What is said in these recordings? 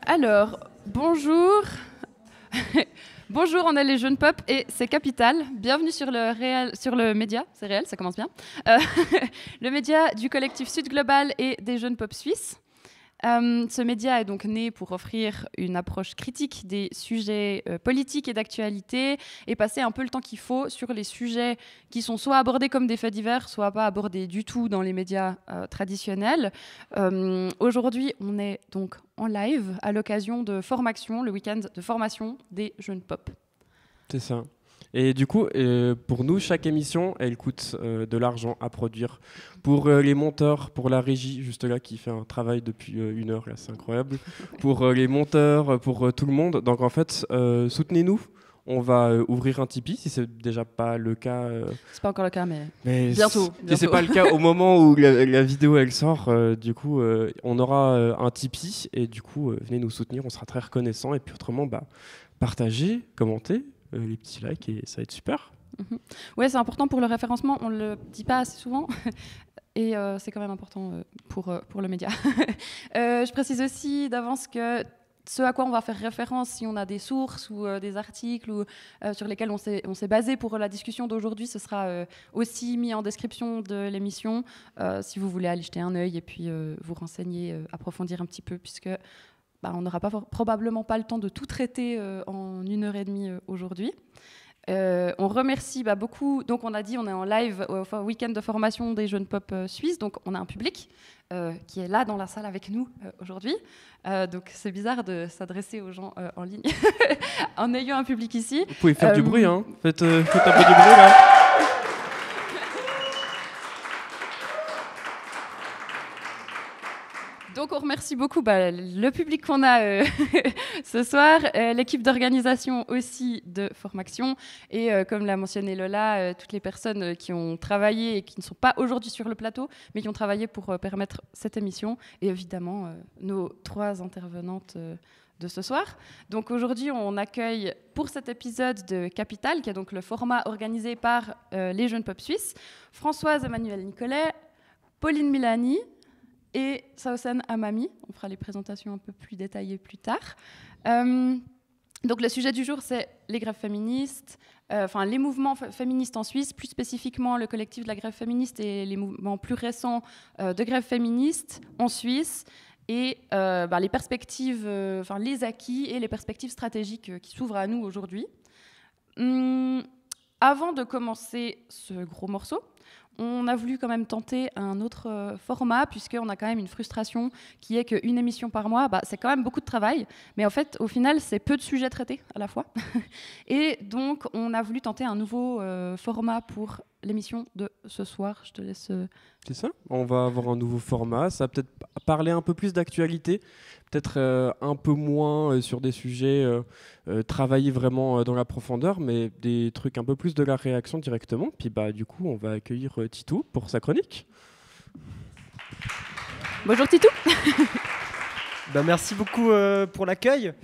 Alors, bonjour. Bonjour, on est les Jeunes Pop et c'est Capital. Bienvenue sur le média, c'est réel, ça commence bien. Le média du collectif Sud Global et des Jeunes Pop suisses. Ce média est donc né pour offrir une approche critique des sujets politiques et d'actualité et passer un peu le temps qu'il faut sur les sujets qui sont soit abordés comme des faits divers, soit pas abordés du tout dans les médias traditionnels. Aujourd'hui, on est donc en live à l'occasion de Formaction, le week-end de formation des Jeunes Pop. C'est ça. Et du coup, pour nous, chaque émission, elle coûte de l'argent à produire. Pour les monteurs, pour la régie, juste là, qui fait un travail depuis 1 heure, là, c'est incroyable. Pour les monteurs, pour tout le monde. Donc en fait, soutenez-nous. On va ouvrir un Tipeee, si c'est déjà pas le cas. C'est pas encore le cas, mais bientôt. Si c'est pas le cas au moment où la vidéo elle sort, du coup, on aura un Tipeee et du coup, venez nous soutenir, on sera très reconnaissants. Et puis autrement, partagez, commentez. Les petits likes et ça va être super. Ouais, c'est important pour le référencement, on le dit pas assez souvent et c'est quand même important pour le média. Je précise aussi d'avance que ce à quoi on va faire référence, si on a des sources ou des articles ou, sur lesquels on s'est basé pour la discussion d'aujourd'hui, ce sera aussi mis en description de l'émission si vous voulez aller jeter un œil et puis vous renseigner, approfondir un petit peu, puisque on n'aura probablement pas le temps de tout traiter en 1 heure et demie aujourd'hui. On remercie beaucoup. Donc, on a dit, on est en live au week-end de formation des Jeunes Pop suisses. Donc, on a un public qui est là dans la salle avec nous aujourd'hui. Donc, c'est bizarre de s'adresser aux gens en ligne en ayant un public ici. Vous pouvez faire du bruit, hein. Faites un peu du bruit, là. Donc on remercie beaucoup le public qu'on a ce soir, l'équipe d'organisation aussi de Formaction et comme l'a mentionné Lola, toutes les personnes qui ont travaillé et qui ne sont pas aujourd'hui sur le plateau, mais qui ont travaillé pour permettre cette émission et évidemment nos 3 intervenantes de ce soir. Donc aujourd'hui, on accueille pour cet épisode de Capital, qui est donc le format organisé par les Jeunes Pop suisses, Françoise Emmanuelle Nicolet, Pauline Milani et Sausen Amami. On fera les présentations un peu plus détaillées plus tard. Donc le sujet du jour, c'est les grèves féministes, les mouvements féministes en Suisse, plus spécifiquement le collectif de la grève féministe et les mouvements plus récents de grève féministe en Suisse, et les perspectives, les acquis et les perspectives stratégiques qui s'ouvrent à nous aujourd'hui. Avant de commencer ce gros morceau, on a voulu quand même tenter un autre format, puisqu'on a quand même une frustration qui est qu'une émission par mois, c'est quand même beaucoup de travail, mais en fait, au final, c'est peu de sujets traités à la fois. Et donc, on a voulu tenter un nouveau format pour l'émission de ce soir. Je te laisse... C'est ça, on va avoir un nouveau format, ça va peut-être parler un peu plus d'actualité, peut-être un peu moins sur des sujets travailler vraiment dans la profondeur, mais des trucs un peu plus de la réaction directement. Puis du coup, on va accueillir Titou pour sa chronique. Bonjour Titou. Merci beaucoup pour l'accueil.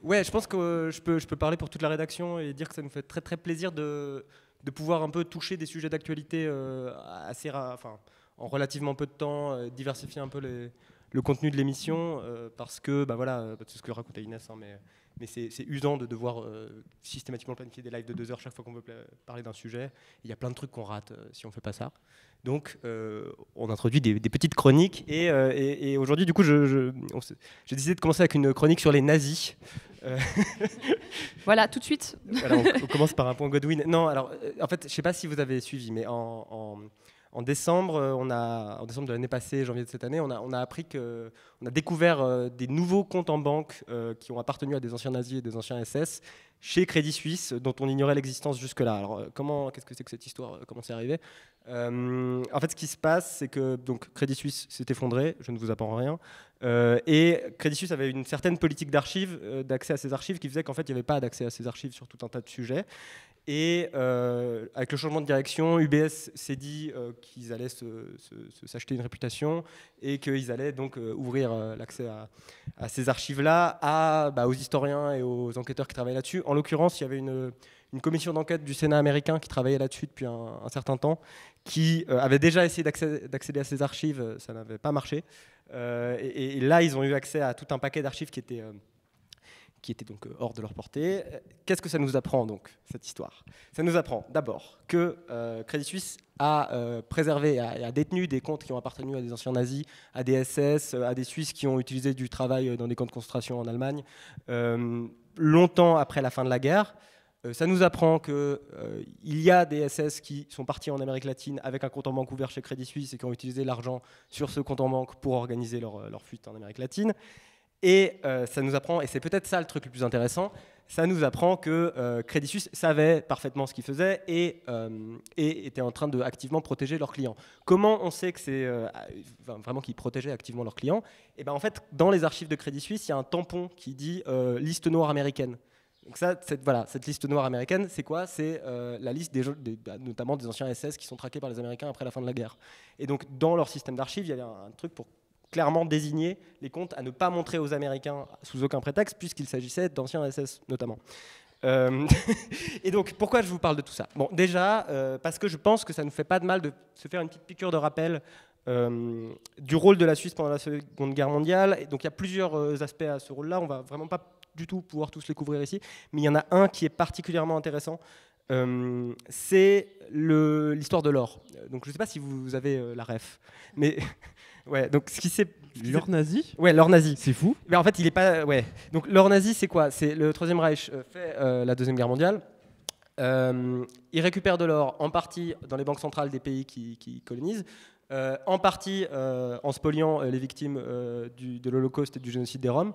Ouais, je pense que je peux parler pour toute la rédaction et dire que ça nous fait très très plaisir de pouvoir un peu toucher des sujets d'actualité assez rares, en relativement peu de temps, diversifier un peu le contenu de l'émission, parce que c'est ce que racontait Inès, mais c'est usant de devoir systématiquement planifier des lives de 2 heures chaque fois qu'on veut parler d'un sujet. Il y a plein de trucs qu'on rate si on ne fait pas ça. Donc on introduit des petites chroniques et aujourd'hui du coup j'ai décidé de commencer avec une chronique sur les nazis. Voilà, tout de suite. Voilà, on commence par un point Godwin. Non, alors en fait, je sais pas si vous avez suivi, mais en décembre, en décembre de l'année passée, janvier de cette année, on a appris on a découvert des nouveaux comptes en banque qui ont appartenu à des anciens nazis et des anciens SS chez Crédit Suisse, dont on ignorait l'existence jusque-là. Alors qu'est-ce que c'est que cette histoire? Comment c'est arrivé? En fait, ce qui se passe, c'est que donc Crédit Suisse s'est effondré. Je ne vous apprends rien. Et Crédit Suisse avait une certaine politique d'archives, d'accès à ces archives, qui faisait qu'en fait, il n'y avait pas d'accès à ces archives sur tout un tas de sujets. Et avec le changement de direction, UBS s'est dit qu'ils allaient s'acheter une réputation et qu'ils allaient donc ouvrir l'accès à ces archives-là aux historiens et aux enquêteurs qui travaillent là-dessus. En l'occurrence, il y avait une une commission d'enquête du Sénat américain qui travaillait là-dessus depuis un certain temps, qui avait déjà essayé d'accéder à ces archives, ça n'avait pas marché. Et là, ils ont eu accès à tout un paquet d'archives qui étaient donc hors de leur portée. Qu'est-ce que ça nous apprend, donc, cette histoire ? Ça nous apprend d'abord que Crédit Suisse a préservé et a détenu des comptes qui ont appartenu à des anciens nazis, à des SS, à des Suisses qui ont utilisé du travail dans des camps de concentration en Allemagne, longtemps après la fin de la guerre. Ça nous apprend qu'il y a des SS qui sont partis en Amérique latine avec un compte en banque ouvert chez Crédit Suisse et qui ont utilisé l'argent sur ce compte en banque pour organiser leur fuite en Amérique latine. Et ça nous apprend, et c'est peut-être ça le truc le plus intéressant, ça nous apprend que Crédit Suisse savait parfaitement ce qu'il faisait et était en train de activement protéger leurs clients. Comment on sait que c'est vraiment qu'ils protégeaient activement leurs clients ? Et ben en fait, dans les archives de Crédit Suisse, il y a un tampon qui dit liste noire américaine. Donc ça, cette liste noire américaine, c'est quoi ? C'est la liste notamment des anciens SS qui sont traqués par les Américains après la fin de la guerre. Et donc dans leur système d'archives, il y avait un truc pour clairement désigner les comptes à ne pas montrer aux Américains sous aucun prétexte, puisqu'il s'agissait d'anciens SS notamment. Et donc, pourquoi je vous parle de tout ça ? Bon, déjà, parce que je pense que ça ne nous fait pas de mal de se faire une petite piqûre de rappel du rôle de la Suisse pendant la Seconde Guerre mondiale. Et donc, il y a plusieurs aspects à ce rôle-là. On va vraiment pas du tout pouvoir tous les couvrir ici, mais il y en a un qui est particulièrement intéressant. C'est l'histoire de l'or. Donc, je ne sais pas si vous avez la ref, mais... Ouais, donc ce qui s'est... L'or nazi ? Ouais, l'or nazi. C'est fou. Mais en fait, il est pas... Ouais. Donc l'or nazi, c'est quoi ? C'est le Troisième Reich fait la Deuxième Guerre mondiale. Il récupère de l'or en partie dans les banques centrales des pays qui colonisent, en partie en spoliant les victimes de l'Holocauste et du génocide des Roms.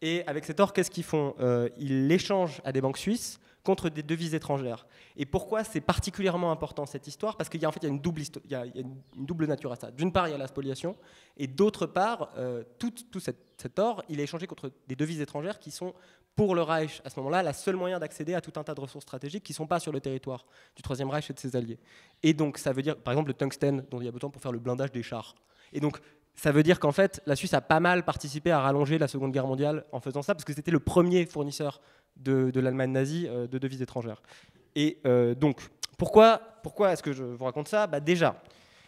Et avec cet or, qu'est-ce qu'ils font ? Ils l'échangent à des banques suisses contre des devises étrangères. Et pourquoi c'est particulièrement important cette histoire ? Parce qu'il y a une double nature à ça. D'une part, il y a la spoliation, et d'autre part, tout cet or, il est échangé contre des devises étrangères qui sont, pour le Reich, à ce moment-là, la seule moyen d'accéder à tout un tas de ressources stratégiques qui ne sont pas sur le territoire du Troisième Reich et de ses alliés. Et donc, ça veut dire, par exemple, le tungstène, dont il y a besoin pour faire le blindage des chars. Et donc, ça veut dire qu'en fait, la Suisse a pas mal participé à rallonger la Seconde Guerre mondiale en faisant ça, parce que c'était le premier fournisseur de l'Allemagne nazie de devises étrangères. Et donc, pourquoi est-ce que je vous raconte ça ? Déjà,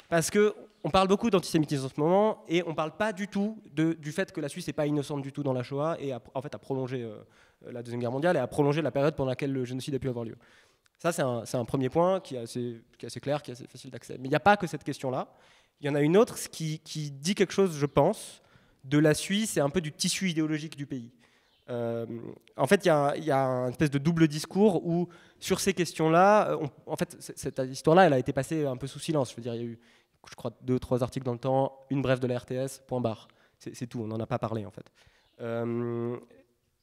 parce qu'on parle beaucoup d'antisémitisme en ce moment, et on ne parle pas du tout du fait que la Suisse n'est pas innocente du tout dans la Shoah, et en fait a prolongé la Deuxième Guerre mondiale, et a prolongé la période pendant laquelle le génocide a pu avoir lieu. Ça, c'est un premier point qui est assez clair, qui est assez facile d'accès. Mais il n'y a pas que cette question-là. Il y en a une autre qui dit quelque chose, je pense, de la Suisse et un peu du tissu idéologique du pays. En fait, il y a une espèce de double discours où, sur ces questions-là, en fait, cette histoire-là, elle a été passée un peu sous silence. Je veux dire, il y a eu, je crois, 2-3 articles dans le temps, une brève de la RTS, point barre. C'est tout, on n'en a pas parlé, en fait.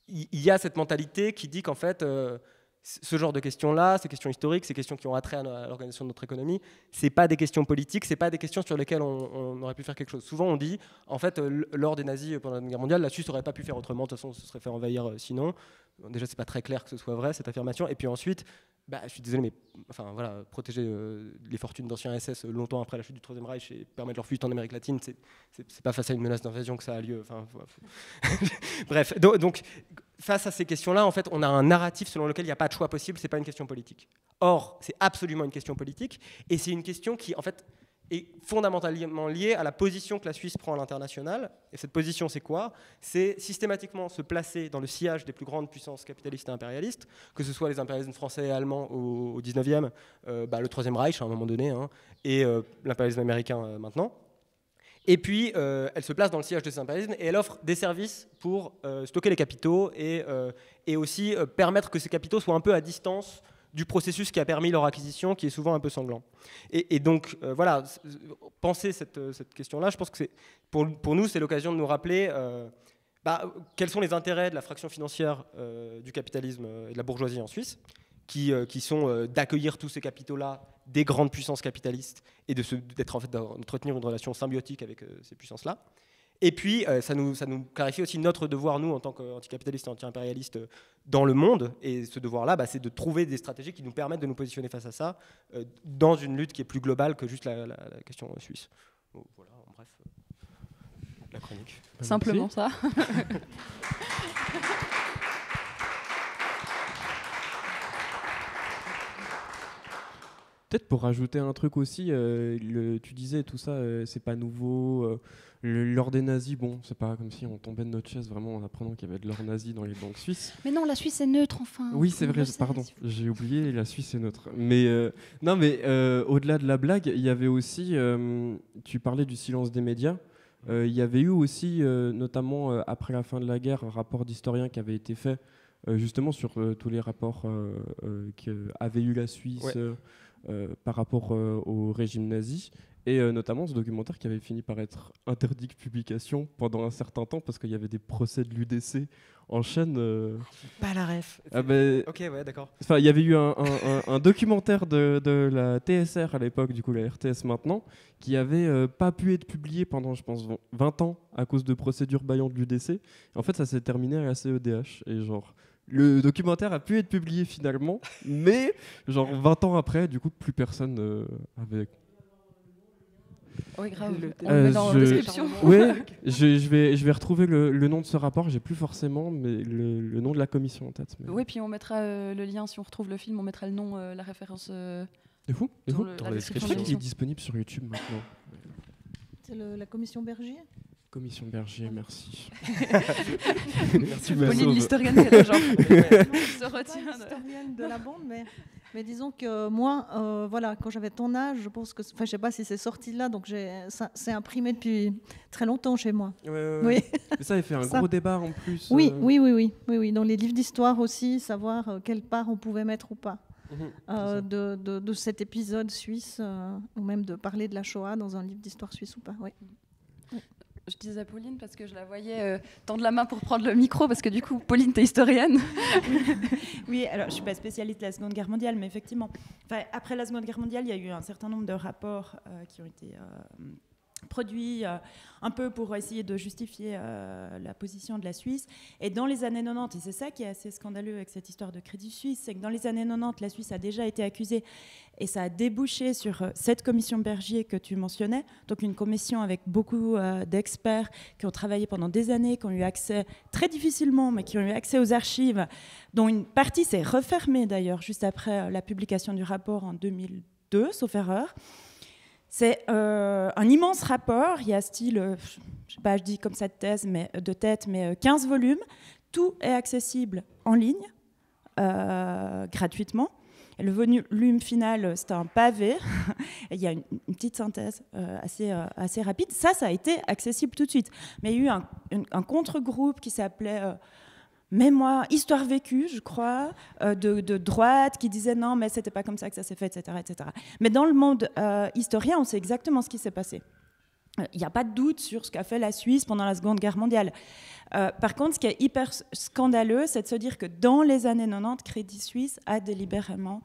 Il y a cette mentalité qui dit qu'en fait... ce genre de questions-là, ces questions historiques, ces questions qui ont attrait à l'organisation de notre économie, c'est pas des questions politiques, c'est pas des questions sur lesquelles on aurait pu faire quelque chose. Souvent on dit, en fait, lors des nazis pendant la Deuxième Guerre mondiale, la Suisse n'aurait pas pu faire autrement, de toute façon, on se serait fait envahir sinon. Déjà, c'est pas très clair que ce soit vrai, cette affirmation. Et puis ensuite, je suis désolé, mais enfin, voilà, protéger les fortunes d'anciens SS longtemps après la chute du Troisième Reich et permettre leur fuite en Amérique latine, c'est pas face à une menace d'invasion que ça a lieu. Enfin, bref, donc face à ces questions-là, en fait, on a un narratif selon lequel il n'y a pas de choix possible, c'est pas une question politique. Or, c'est absolument une question politique, et c'est une question qui, en fait, est fondamentalement liée à la position que la Suisse prend à l'international. Et cette position, c'est quoi ? C'est systématiquement se placer dans le sillage des plus grandes puissances capitalistes et impérialistes, que ce soit les impérialismes français et allemands au 19e, le Troisième Reich à un moment donné, hein, et l'impérialisme américain maintenant. Et puis, elle se place dans le sillage de ces impérialismes et elle offre des services pour stocker les capitaux et aussi permettre que ces capitaux soient un peu à distance du processus qui a permis leur acquisition, qui est souvent un peu sanglant. Et donc, voilà, penser cette question-là, je pense que pour nous, c'est l'occasion de nous rappeler quels sont les intérêts de la fraction financière du capitalisme et de la bourgeoisie en Suisse, qui sont d'accueillir tous ces capitaux-là des grandes puissances capitalistes et d'entretenir une relation symbiotique avec ces puissances-là. Et puis, ça nous clarifie aussi notre devoir, nous, en tant qu'anticapitalistes et anti-impérialistes dans le monde. Et ce devoir-là, c'est de trouver des stratégies qui nous permettent de nous positionner face à ça dans une lutte qui est plus globale que juste la question suisse. Bon, voilà, en bref, la chronique. Simplement ça. Merci. Peut-être pour rajouter un truc aussi, tu disais tout ça, c'est pas nouveau. L'or des nazis, bon, c'est pas comme si on tombait de notre chaise vraiment en apprenant qu'il y avait de l'or nazi dans les banques suisses. Mais non, la Suisse est neutre, enfin. Oui, c'est vrai, pardon, j'ai oublié, la Suisse est neutre. Mais non, mais au-delà de la blague, il y avait aussi, tu parlais du silence des médias. Il y avait eu aussi, notamment après la fin de la guerre, un rapport d'historien qui avait été fait justement sur tous les rapports qu'avait eu la Suisse par rapport au régime nazi. Et notamment ce documentaire qui avait fini par être interdit de publication pendant un certain temps parce qu'il y avait des procès de l'UDC en chaîne. Pas la ref. Ah ben, ok, ouais, d'accord. Enfin, il y avait eu un documentaire de la TSR à l'époque, du coup la RTS maintenant, qui avait pas pu être publié pendant, je pense, 20 ans à cause de procédures baillantes de l'UDC. En fait, ça s'est terminé à la CEDH. Et genre, le documentaire a pu être publié finalement, mais genre 20 ans après, du coup, plus personne avait... Oui, grave. On le met dans la description. Oui, je vais retrouver le nom de ce rapport. J'ai plus forcément mais le nom de la commission en tête. Mais... Oui, puis on mettra le lien si on retrouve le film. On mettra le nom, la référence. C'est fou. Dans la description. Je crois qu'il est disponible sur YouTube maintenant. C'est la commission Bergier. Commission Bergier, merci. Merci. Pauline, l'historienne, c'est le genre. Se retient. L'historienne de la bande, mais disons que moi, voilà, quand j'avais ton âge, je pense que, enfin, je sais pas si c'est sorti là, donc c'est imprimé depuis très longtemps chez moi. Oui. Mais ça, il fait un gros débat en plus. Oui. Dans les livres d'histoire aussi, savoir quelle part on pouvait mettre ou pas. De cet épisode suisse, ou même de parler de la Shoah dans un livre d'histoire suisse ou pas. Oui. Je disais à Pauline parce que je la voyais tendre la main pour prendre le micro, parce que du coup, Pauline, t'es historienne. Oui, alors je ne suis pas spécialiste de la Seconde Guerre mondiale, mais effectivement, après la Seconde Guerre mondiale, il y a eu un certain nombre de rapports qui ont été produits un peu pour essayer de justifier la position de la Suisse. Et dans les années 90, et c'est ça qui est assez scandaleux avec cette histoire de Crédit Suisse, c'est que dans les années 90, la Suisse a déjà été accusée et ça a débouché sur cette commission Bergier que tu mentionnais, donc une commission avec beaucoup d'experts qui ont travaillé pendant des années, qui ont eu accès très difficilement, mais qui ont eu accès aux archives, dont une partie s'est refermée d'ailleurs juste après la publication du rapport en 2002, sauf erreur. C'est un immense rapport, il y a style, je sais pas, je dis comme ça de tête, mais 15 volumes. Tout est accessible en ligne, gratuitement. Et le volume final, c'est un pavé. Il y a une petite synthèse assez rapide. Ça a été accessible tout de suite. Mais il y a eu un contre-groupe qui s'appelait... Mémoire, histoire vécue, je crois, de droite, qui disait non, mais c'était pas comme ça que ça s'est fait, etc., etc. Mais dans le monde historien, on sait exactement ce qui s'est passé. Il n'y a pas de doute sur ce qu'a fait la Suisse pendant la Seconde Guerre mondiale. Par contre, ce qui est hyper scandaleux, c'est de se dire que dans les années 90, Crédit Suisse a délibérément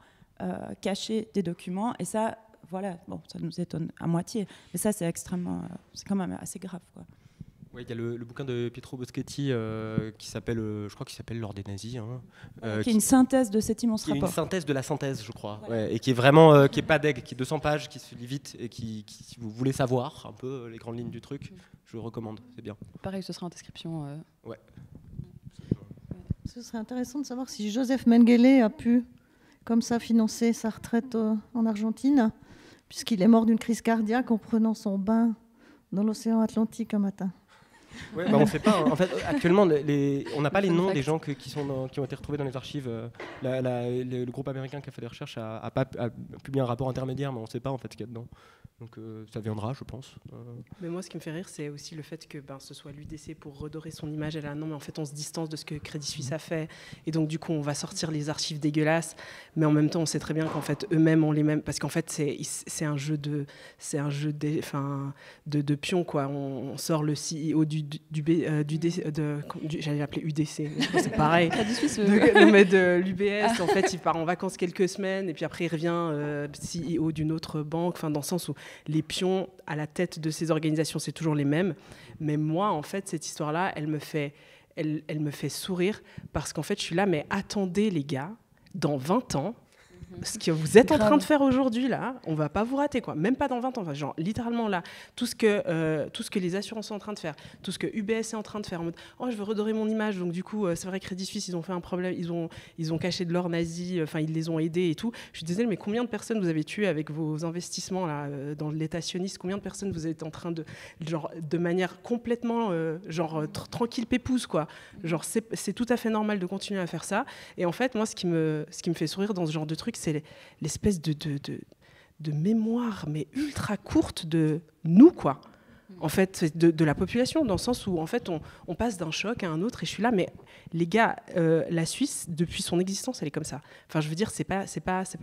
caché des documents. Et ça, voilà, bon, ça nous étonne à moitié. Mais ça, c'est quand même assez grave, quoi. Ouais, il y a le bouquin de Pietro Boschetti qui s'appelle, je crois qu'il s'appelle L'or des nazis. Qui est une synthèse de cet immense rapport. Une synthèse de la synthèse, je crois. Voilà. Ouais, et qui est vraiment, qui est pas deg, qui est 200 pages, qui se lit vite et qui, si vous voulez savoir un peu les grandes lignes du truc, je le recommande, c'est bien. Pareil, ce sera en description. Ouais. Ce serait intéressant de savoir si Joseph Mengele a pu, comme ça, financer sa retraite en Argentine, puisqu'il est mort d'une crise cardiaque en prenant son bain dans l'océan Atlantique un matin. Ouais, on ne sait pas. En fait, actuellement, on n'a pas les noms des gens qui ont été retrouvés dans les archives. Le groupe américain qui a fait des recherches a publié un rapport intermédiaire, mais on ne sait pas en fait ce qu'il y a dedans. Donc ça viendra, je pense. Mais moi, ce qui me fait rire, c'est aussi le fait que ce soit l'UDC pour redorer son image. Et là, non, mais en fait, on se distance de ce que Crédit Suisse a fait. Et donc, du coup, on va sortir les archives dégueulasses. Mais en même temps, on sait très bien qu'en fait, eux-mêmes ont les mêmes. Parce qu'en fait, c'est un jeu de pions, quoi. On sort le CEO j'allais l'appeler UDC, c'est pareil. De l'UBS, en fait, il part en vacances quelques semaines et puis après il revient CEO d'une autre banque. Enfin, dans le sens où les pions à la tête de ces organisations, c'est toujours les mêmes. Mais moi, en fait, cette histoire-là, elle me fait sourire parce qu'en fait, je suis là, mais attendez les gars, dans 20 ans, ce que vous êtes en train de faire aujourd'hui, là, on va pas vous rater, quoi. Même pas dans 20 ans. Enfin, genre, littéralement, là, tout ce que les assurances sont en train de faire, tout ce que UBS est en train de faire, en mode « Oh, je veux redorer mon image », donc du coup, c'est vrai que Crédit Suisse, ils ont fait un problème, ils ont caché de l'or nazi, enfin, ils les ont aidés et tout. Je suis désolée, mais combien de personnes vous avez tué avec vos investissements, là, dans l'État sioniste? Combien de personnes vous êtes en train de, genre, de manière complètement, tranquille pépouse, quoi. Genre, c'est tout à fait normal de continuer à faire ça. Et en fait, moi, ce qui me fait sourire dans ce genre de truc, c'est l'espèce de mémoire, mais ultra courte de nous, quoi. En fait, de la population, dans le sens où, en fait, on passe d'un choc à un autre, et je suis là, mais les gars, la Suisse, depuis son existence, elle est comme ça. Enfin, je veux dire, c'est pas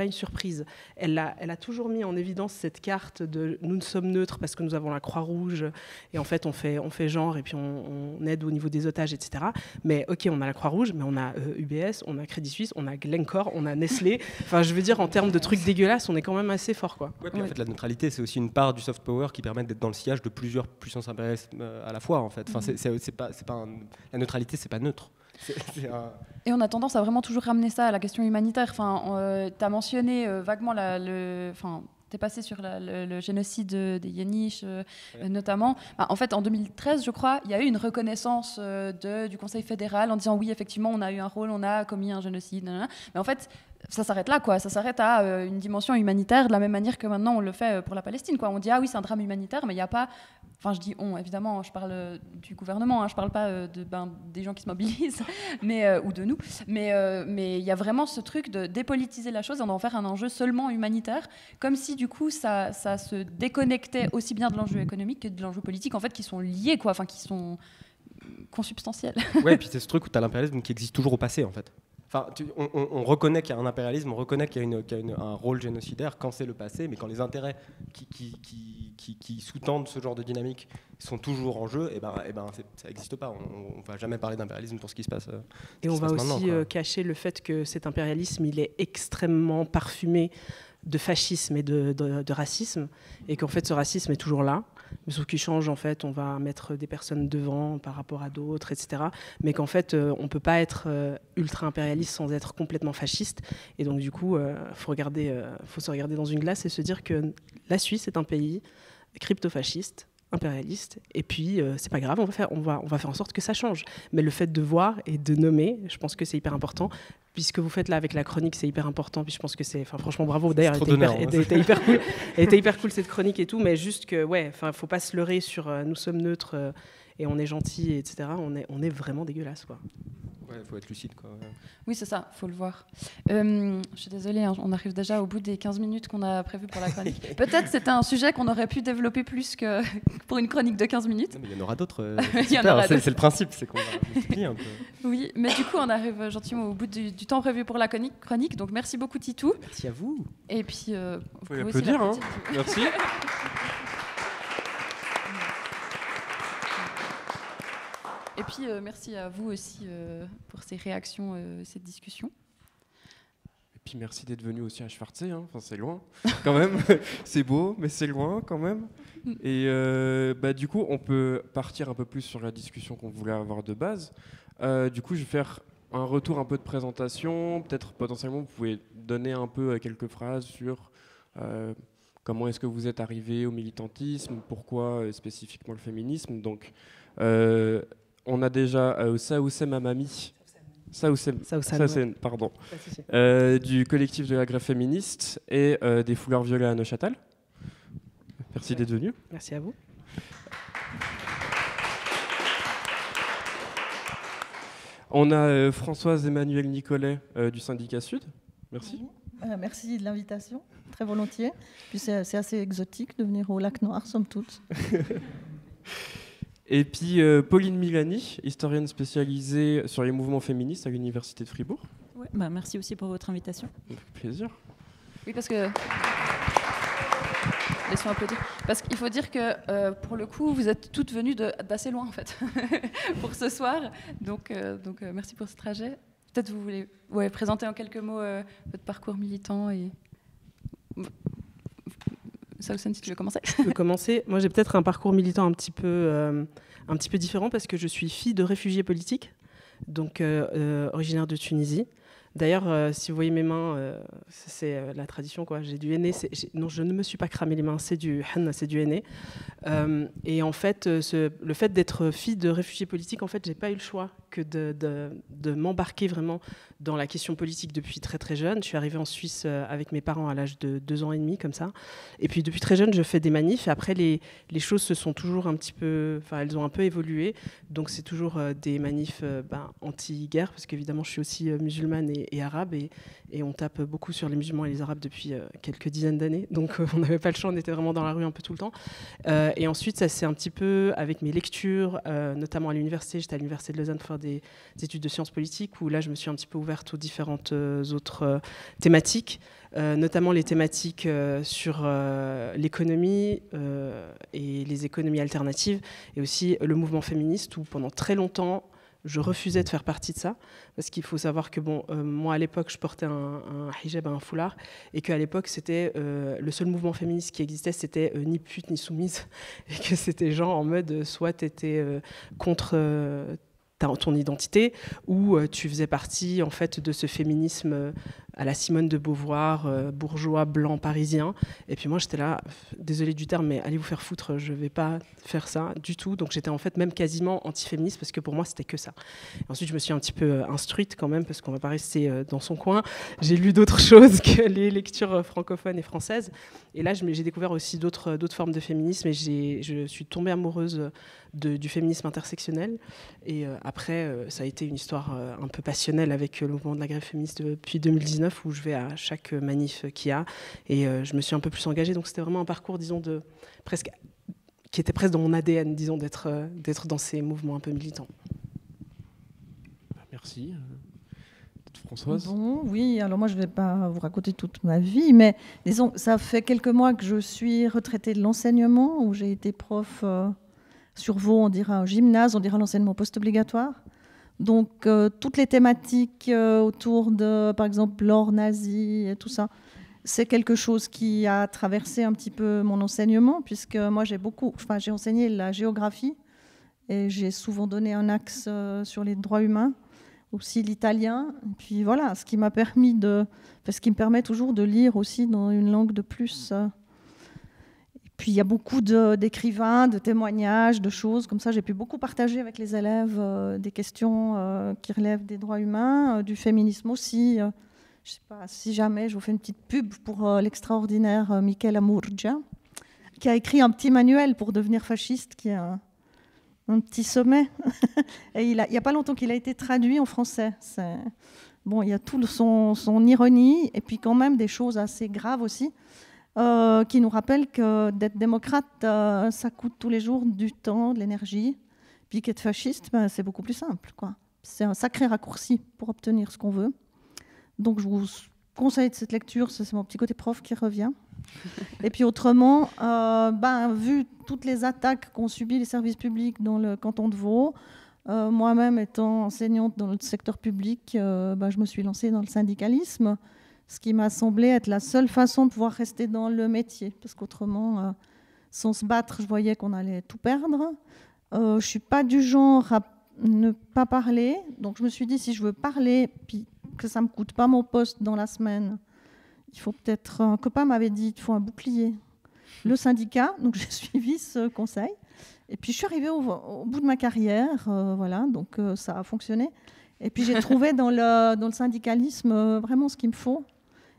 une surprise. Elle a toujours mis en évidence cette carte de nous sommes neutres parce que nous avons la Croix-Rouge, et en fait, on fait genre, et puis on aide au niveau des otages, etc. Mais ok, on a la Croix-Rouge, mais on a UBS, on a Crédit Suisse, on a Glencore, on a Nestlé. Enfin, je veux dire, en termes de trucs dégueulasses, on est quand même assez fort, quoi. Ouais, puis en fait, la neutralité, c'est aussi une part du soft power qui permet d'être dans le sillage de plusieurs puissances impérialistes à la fois, en fait. Enfin, la neutralité, c'est pas neutre. Et on a tendance à vraiment toujours ramener ça à la question humanitaire. Enfin, tu as mentionné vaguement t'es passé sur le génocide des Yéniches, notamment. En fait, en 2013, je crois, il y a eu une reconnaissance du Conseil fédéral en disant oui, effectivement, on a eu un rôle, on a commis un génocide. Mais en fait, ça s'arrête là, quoi. Ça s'arrête à une dimension humanitaire, de la même manière que maintenant on le fait pour la Palestine, quoi. On dit ah oui, c'est un drame humanitaire, mais il n'y a pas. Enfin, je dis on, évidemment, je parle du gouvernement, hein, je ne parle pas des gens qui se mobilisent, ou de nous. Mais il y a vraiment ce truc de dépolitiser la chose et d'en faire un enjeu seulement humanitaire, comme si du coup ça se déconnectait aussi bien de l'enjeu économique que de l'enjeu politique, en fait, qui sont liés, quoi, enfin, qui sont consubstantiels. Ouais, et puis c'est ce truc où tu as l'impérialisme qui existe toujours au passé, en fait. Enfin, on reconnaît qu'il y a un impérialisme, on reconnaît qu'il y a un rôle génocidaire quand c'est le passé, mais quand les intérêts qui sous-tendent ce genre de dynamique sont toujours en jeu, et ben ça n'existe pas. On ne va jamais parler d'impérialisme pour ce qui se passe. Et on va aussi cacher le fait que cet impérialisme, il est extrêmement parfumé de fascisme et de racisme, et qu'en fait ce racisme est toujours là, mais sauf qu'il change, en fait, on va mettre des personnes devant par rapport à d'autres, etc. Mais qu'en fait, on ne peut pas être ultra-impérialiste sans être complètement fasciste, et donc du coup, faut se regarder dans une glace et se dire que la Suisse est un pays crypto-fasciste, impérialiste, et puis c'est pas grave, on va faire en sorte que ça change. Mais le fait de voir et de nommer, je pense que c'est hyper important. Puisque vous faites là avec la chronique, c'est hyper important. Puis je pense que franchement, bravo. D'ailleurs, elle était hyper cool. Elle était hyper cool, cette chronique et tout. Mais juste que, faut pas se leurrer sur nous sommes neutres et on est gentils, etc. On est vraiment dégueulasse, quoi. Ouais, il faut être lucide, quoi. Oui, c'est ça, il faut le voir. Je suis désolée, hein, on arrive déjà au bout des 15 minutes qu'on a prévues pour la chronique. Peut-être c'était un sujet qu'on aurait pu développer plus que pour une chronique de 15 minutes. Non, mais il y en aura d'autres. C'est le principe, c'est qu'on va multiplier un peu. Oui, mais du coup, on arrive gentiment au bout du temps prévu pour la chronique. Donc, merci beaucoup, Titou. Merci à vous. Et puis, vous pouvez applaudir, hein. Merci. Et puis, merci à vous aussi pour ces réactions, cette discussion. Et puis, merci d'être venu aussi à Schwarzsee. Hein. Enfin, c'est loin, quand même. C'est beau, mais c'est loin, quand même. Et du coup, on peut partir un peu plus sur la discussion qu'on voulait avoir de base. Du coup, je vais faire un retour un peu de présentation. Peut-être, potentiellement, vous pouvez donner un peu quelques phrases sur comment est-ce que vous êtes arrivé au militantisme, pourquoi spécifiquement le féminisme. Donc, on a déjà Saoussem Amami, pardon, du collectif de la grève féministe et des Foulards Violets à Neuchâtel. Merci d'être venu. Merci à vous. On a Françoise Emmanuelle Nicolet du syndicat Sud. Merci. Merci de l'invitation, très volontiers. Puis c'est assez exotique de venir au Lac Noir, somme toute. Et puis Pauline Milani, historienne spécialisée sur les mouvements féministes à l'Université de Fribourg. Ouais, merci aussi pour votre invitation. Avec plaisir. Oui, parce que... Laissons applaudir. Parce qu'il faut dire que, pour le coup, vous êtes toutes venues d'assez loin, en fait, pour ce soir. Donc merci pour ce trajet. Peut-être vous voulez présenter en quelques mots votre parcours militant et... Saoussem, si tu veux commencer. Je peux commencer. Moi, j'ai peut-être un parcours militant un petit peu différent parce que je suis fille de réfugiés politiques, donc originaire de Tunisie. D'ailleurs, si vous voyez mes mains, c'est la tradition, quoi. J'ai du henné. Non, je ne me suis pas cramé les mains, c'est du henna, c'est du henné. Et en fait, le fait d'être fille de réfugiés politiques, en fait, j'ai pas eu le choix que de m'embarquer vraiment dans la question politique depuis très très jeune. Je suis arrivée en Suisse avec mes parents à l'âge de 2 ans et demi, comme ça. Et puis depuis très jeune, je fais des manifs. Et après, les choses se sont toujours un petit peu... Enfin, elles ont un peu évolué. Donc c'est toujours des manifs anti-guerre, parce qu'évidemment, je suis aussi musulmane et arabe. Et on tape beaucoup sur les musulmans et les arabes depuis quelques dizaines d'années. Donc on n'avait pas le choix, on était vraiment dans la rue un peu tout le temps. Et ensuite, ça c'est un petit peu avec mes lectures, notamment à l'université. J'étais à l'université de Lausanne pour faire des études de sciences politiques, où là, je me suis un petit peu ouverte aux différentes autres thématiques, notamment les thématiques sur l'économie et les économies alternatives, et aussi le mouvement féministe, où pendant très longtemps, je refusais de faire partie de ça, parce qu'il faut savoir que moi à l'époque je portais un hijab, un foulard, et qu'à l'époque c'était le seul mouvement féministe qui existait, c'était ni pute ni soumise, et que c'était genre en mode soit t'étais contre ton identité, ou tu faisais partie en fait de ce féminisme à la Simone de Beauvoir, bourgeois blanc parisien. Et puis moi j'étais là, désolée du terme, mais allez vous faire foutre, je vais pas faire ça du tout. Donc j'étais en fait même quasiment anti-féministe, parce que pour moi c'était que ça. Et ensuite je me suis un petit peu instruite quand même, parce qu'on va pas rester dans son coin. J'ai lu d'autres choses que les lectures francophones et françaises. Et là j'ai découvert aussi d'autres formes de féminisme, et je suis tombée amoureuse du féminisme intersectionnel. Et après, ça a été une histoire un peu passionnelle avec le mouvement de la grève féministe depuis 2019, où je vais à chaque manif qu'il y a, et je me suis un peu plus engagée. Donc c'était vraiment un parcours, disons, qui était presque dans mon ADN, disons, d'être dans ces mouvements un peu militants. Merci. Françoise ? Bon, oui, alors moi je ne vais pas vous raconter toute ma vie, mais disons, ça fait quelques mois que je suis retraitée de l'enseignement, où j'ai été prof sur Vaud, on dira un gymnase, on dira l'enseignement post-obligatoire. Donc toutes les thématiques autour de, par exemple, l'or nazi et tout ça, c'est quelque chose qui a traversé un petit peu mon enseignement, puisque moi j'ai enseigné la géographie, et j'ai souvent donné un axe sur les droits humains, aussi l'italien. Et puis voilà, ce qui me permet toujours de lire aussi dans une langue de plus. Puis il y a beaucoup d'écrivains, de témoignages, de choses comme ça. J'ai pu beaucoup partager avec les élèves des questions qui relèvent des droits humains, du féminisme aussi. Je ne sais pas si jamais je vous fais une petite pub pour l'extraordinaire Michela Murgia, qui a écrit un petit manuel pour devenir fasciste, qui est un petit sommet. Et il n'y a pas longtemps qu'il a été traduit en français. Bon, il y a tout son ironie, et puis quand même des choses assez graves aussi. Qui nous rappelle que d'être démocrate, ça coûte tous les jours du temps, de l'énergie. Puis qu'être fasciste, c'est beaucoup plus simple, quoi. C'est un sacré raccourci pour obtenir ce qu'on veut. Donc je vous conseille de cette lecture, c'est mon petit côté prof qui revient. Et puis autrement, vu toutes les attaques qu'ont subies les services publics dans le canton de Vaud, moi-même étant enseignante dans le secteur public, je me suis lancée dans le syndicalisme, ce qui m'a semblé être la seule façon de pouvoir rester dans le métier, parce qu'autrement, sans se battre, je voyais qu'on allait tout perdre. Je ne suis pas du genre à ne pas parler, donc je me suis dit, si je veux parler, puis que ça ne me coûte pas mon poste dans la semaine, il faut peut-être... Un copain m'avait dit, il faut un bouclier. Le syndicat, donc j'ai suivi ce conseil. Et puis je suis arrivée au bout de ma carrière, voilà, donc ça a fonctionné. Et puis j'ai trouvé dans le syndicalisme vraiment ce qu'il me faut,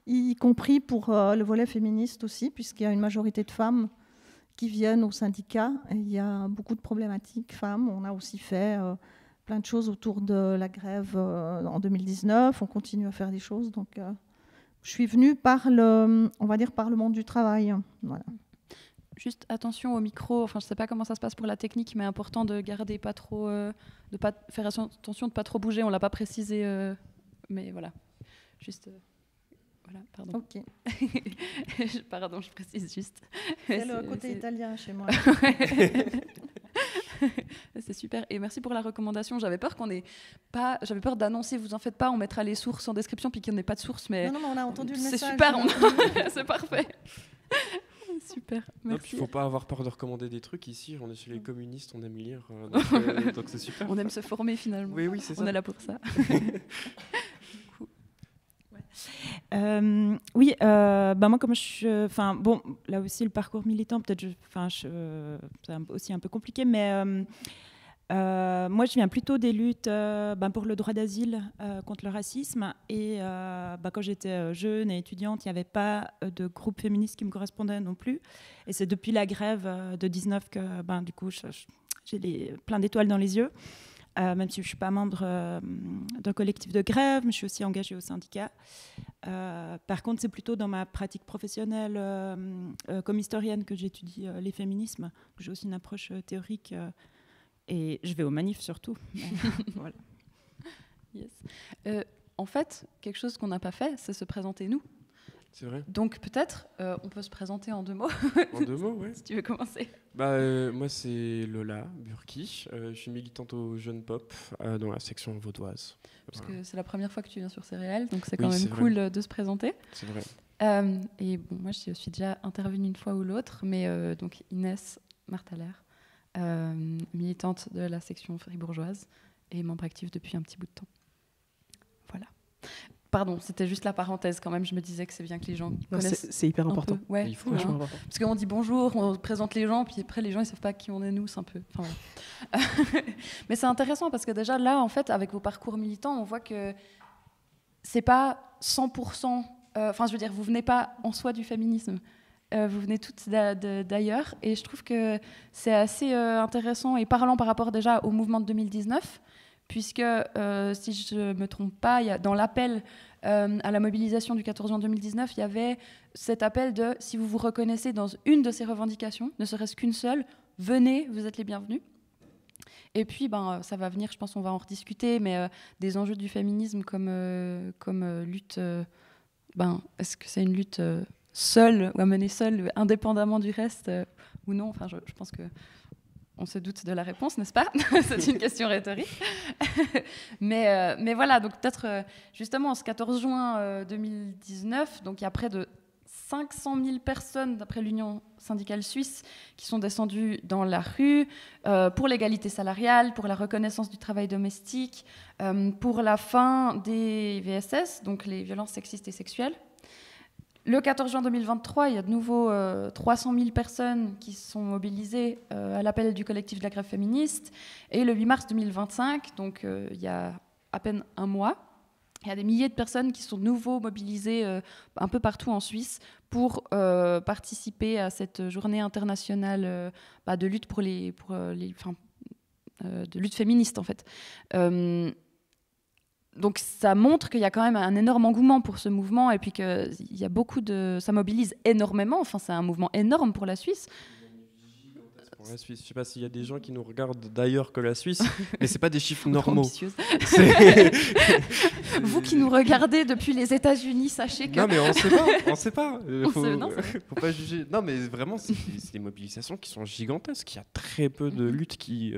y compris pour le volet féministe aussi, puisqu'il y a une majorité de femmes qui viennent au syndicat. Et il y a beaucoup de problématiques femmes. On a aussi fait plein de choses autour de la grève en 2019. On continue à faire des choses. Donc je suis venue par le monde du travail. Voilà. Juste attention au micro, enfin je sais pas comment ça se passe pour la technique, mais important de garder pas trop, de pas faire attention de pas trop bouger. On l'a pas précisé, mais voilà. Juste, voilà, pardon. Ok. Pardon, je précise juste. C'est le côté italien chez moi. C'est super et merci pour la recommandation. J'avais peur d'annoncer, vous en faites pas, on mettra les sources en description puis qu'il n'y en ait pas de sources, mais non, on a entendu le message. C'est super, c'est parfait. Super, merci. Il ne faut pas avoir peur de recommander des trucs. Ici, on est chez les communistes, on aime lire, donc c'est super. On aime se former finalement. Oui, c'est ça. On est là pour ça. Oui, moi, comme bon, là aussi, le parcours militant, peut-être, c'est aussi un peu compliqué, mais moi, je viens plutôt des luttes pour le droit d'asile contre le racisme. Et quand j'étais jeune et étudiante, il n'y avait pas de groupe féministe qui me correspondait non plus. Et c'est depuis la grève de 19 que, du coup, j'ai plein d'étoiles dans les yeux. Même si je ne suis pas membre d'un collectif de grève, mais je suis aussi engagée au syndicat. Par contre, c'est plutôt dans ma pratique professionnelle comme historienne que j'étudie les féminismes. J'ai aussi une approche théorique et je vais aux manifs surtout. Voilà. Yes. En fait, quelque chose qu'on n'a pas fait, c'est se présenter nous. C'est vrai. Donc peut-être, on peut se présenter en 2 mots. En 2 mots, oui. Si tu veux commencer. Moi, c'est Lola Burki. Je suis militante au Jeune Pop dans la section vaudoise. Parce que c'est la première fois que tu viens sur Céréales, donc c'est quand même cool de se présenter. C'est vrai. Et bon, moi, je suis déjà intervenue une fois ou l'autre, mais donc Inès Martaler, militante de la section fribourgeoise et membre active depuis un petit bout de temps. Voilà. Pardon, c'était juste la parenthèse quand même. Je me disais que c'est bien que les gens connaissent. C'est hyper important. Ouais, il faut, vachement important. Parce qu'on dit bonjour, on présente les gens, puis après les gens ils savent pas qui on est nous, c'est un peu. Enfin, voilà. Mais c'est intéressant parce que déjà là, en fait, avec vos parcours militants, on voit que c'est pas 100%. Enfin, je veux dire, vous venez pas en soi du féminisme. Vous venez toutes d'ailleurs, et je trouve que c'est assez intéressant et parlant par rapport déjà au mouvement de 2019. Puisque, si je ne me trompe pas, dans l'appel à la mobilisation du 14 juin 2019, il y avait cet appel de « si vous vous reconnaissez dans une de ces revendications, ne serait-ce qu'une seule, venez, vous êtes les bienvenus ». Et puis, ça va venir, je pense qu'on va en rediscuter, mais des enjeux du féminisme comme lutte, est-ce que c'est une lutte seule, ou à mener seule, indépendamment du reste, ou non? Enfin, je pense que... On se doute de la réponse, n'est-ce pas? C'est une question rhétorique. mais voilà, donc peut-être justement ce 14 juin 2019, donc il y a près de 500 000 personnes, d'après l'Union syndicale suisse, qui sont descendues dans la rue pour l'égalité salariale, pour la reconnaissance du travail domestique, pour la fin des VSS, donc les violences sexistes et sexuelles. Le 14 juin 2023, il y a de nouveau 300 000 personnes qui sont mobilisées à l'appel du collectif de la grève féministe. Et le 8 mars 2025, donc il y a à peine un mois, il y a des milliers de personnes qui sont de nouveau mobilisées un peu partout en Suisse pour participer à cette journée internationale de lutte de lutte féministe en fait. Donc ça montre qu'il y a quand même un énorme engouement pour ce mouvement et puis qu'il y a ça mobilise énormément. Enfin, c'est un mouvement énorme pour la Suisse. Pour la Suisse, je ne sais pas s'il y a des gens qui nous regardent d'ailleurs que la Suisse, mais c'est pas des chiffres normaux. Vous qui nous regardez depuis les États-Unis, sachez que. Non, mais on sait pas. Faut pas juger. Non, mais vraiment, c'est des mobilisations qui sont gigantesques. Il y a très peu de luttes qui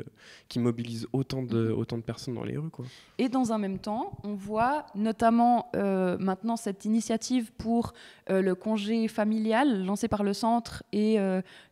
mobilisent autant de personnes dans les rues, quoi. Et dans un même temps, on voit notamment maintenant cette initiative pour le congé familial lancée par le Centre et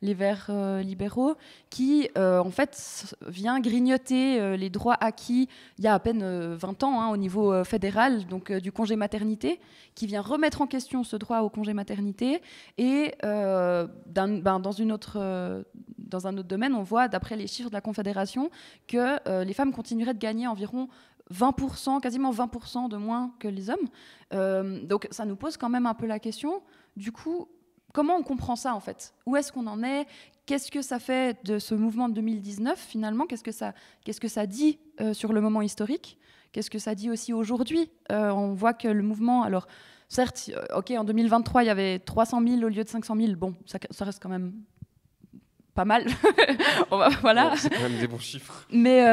les Verts libéraux, qui en fait vient grignoter les droits acquis il y a à peine 20 ans au niveau fédéral, donc du congé maternité, qui vient remettre en question ce droit au congé maternité. Et dans un autre domaine, on voit, d'après les chiffres de la Confédération, que les femmes continueraient de gagner environ 20%, quasiment 20% de moins que les hommes. Donc ça nous pose quand même un peu la question, du coup, comment on comprend ça en fait? Où est-ce qu'on en est? Qu'est-ce que ça fait de ce mouvement de 2019 finalement? Qu'est-ce que ça dit sur le moment historique? Qu'est-ce que ça dit aussi aujourd'hui? On voit que le mouvement, alors certes, en 2023 il y avait 300 000 au lieu de 500 000, bon, ça reste quand même pas mal. Voilà. Bon, c'est quand même des bons chiffres. Mais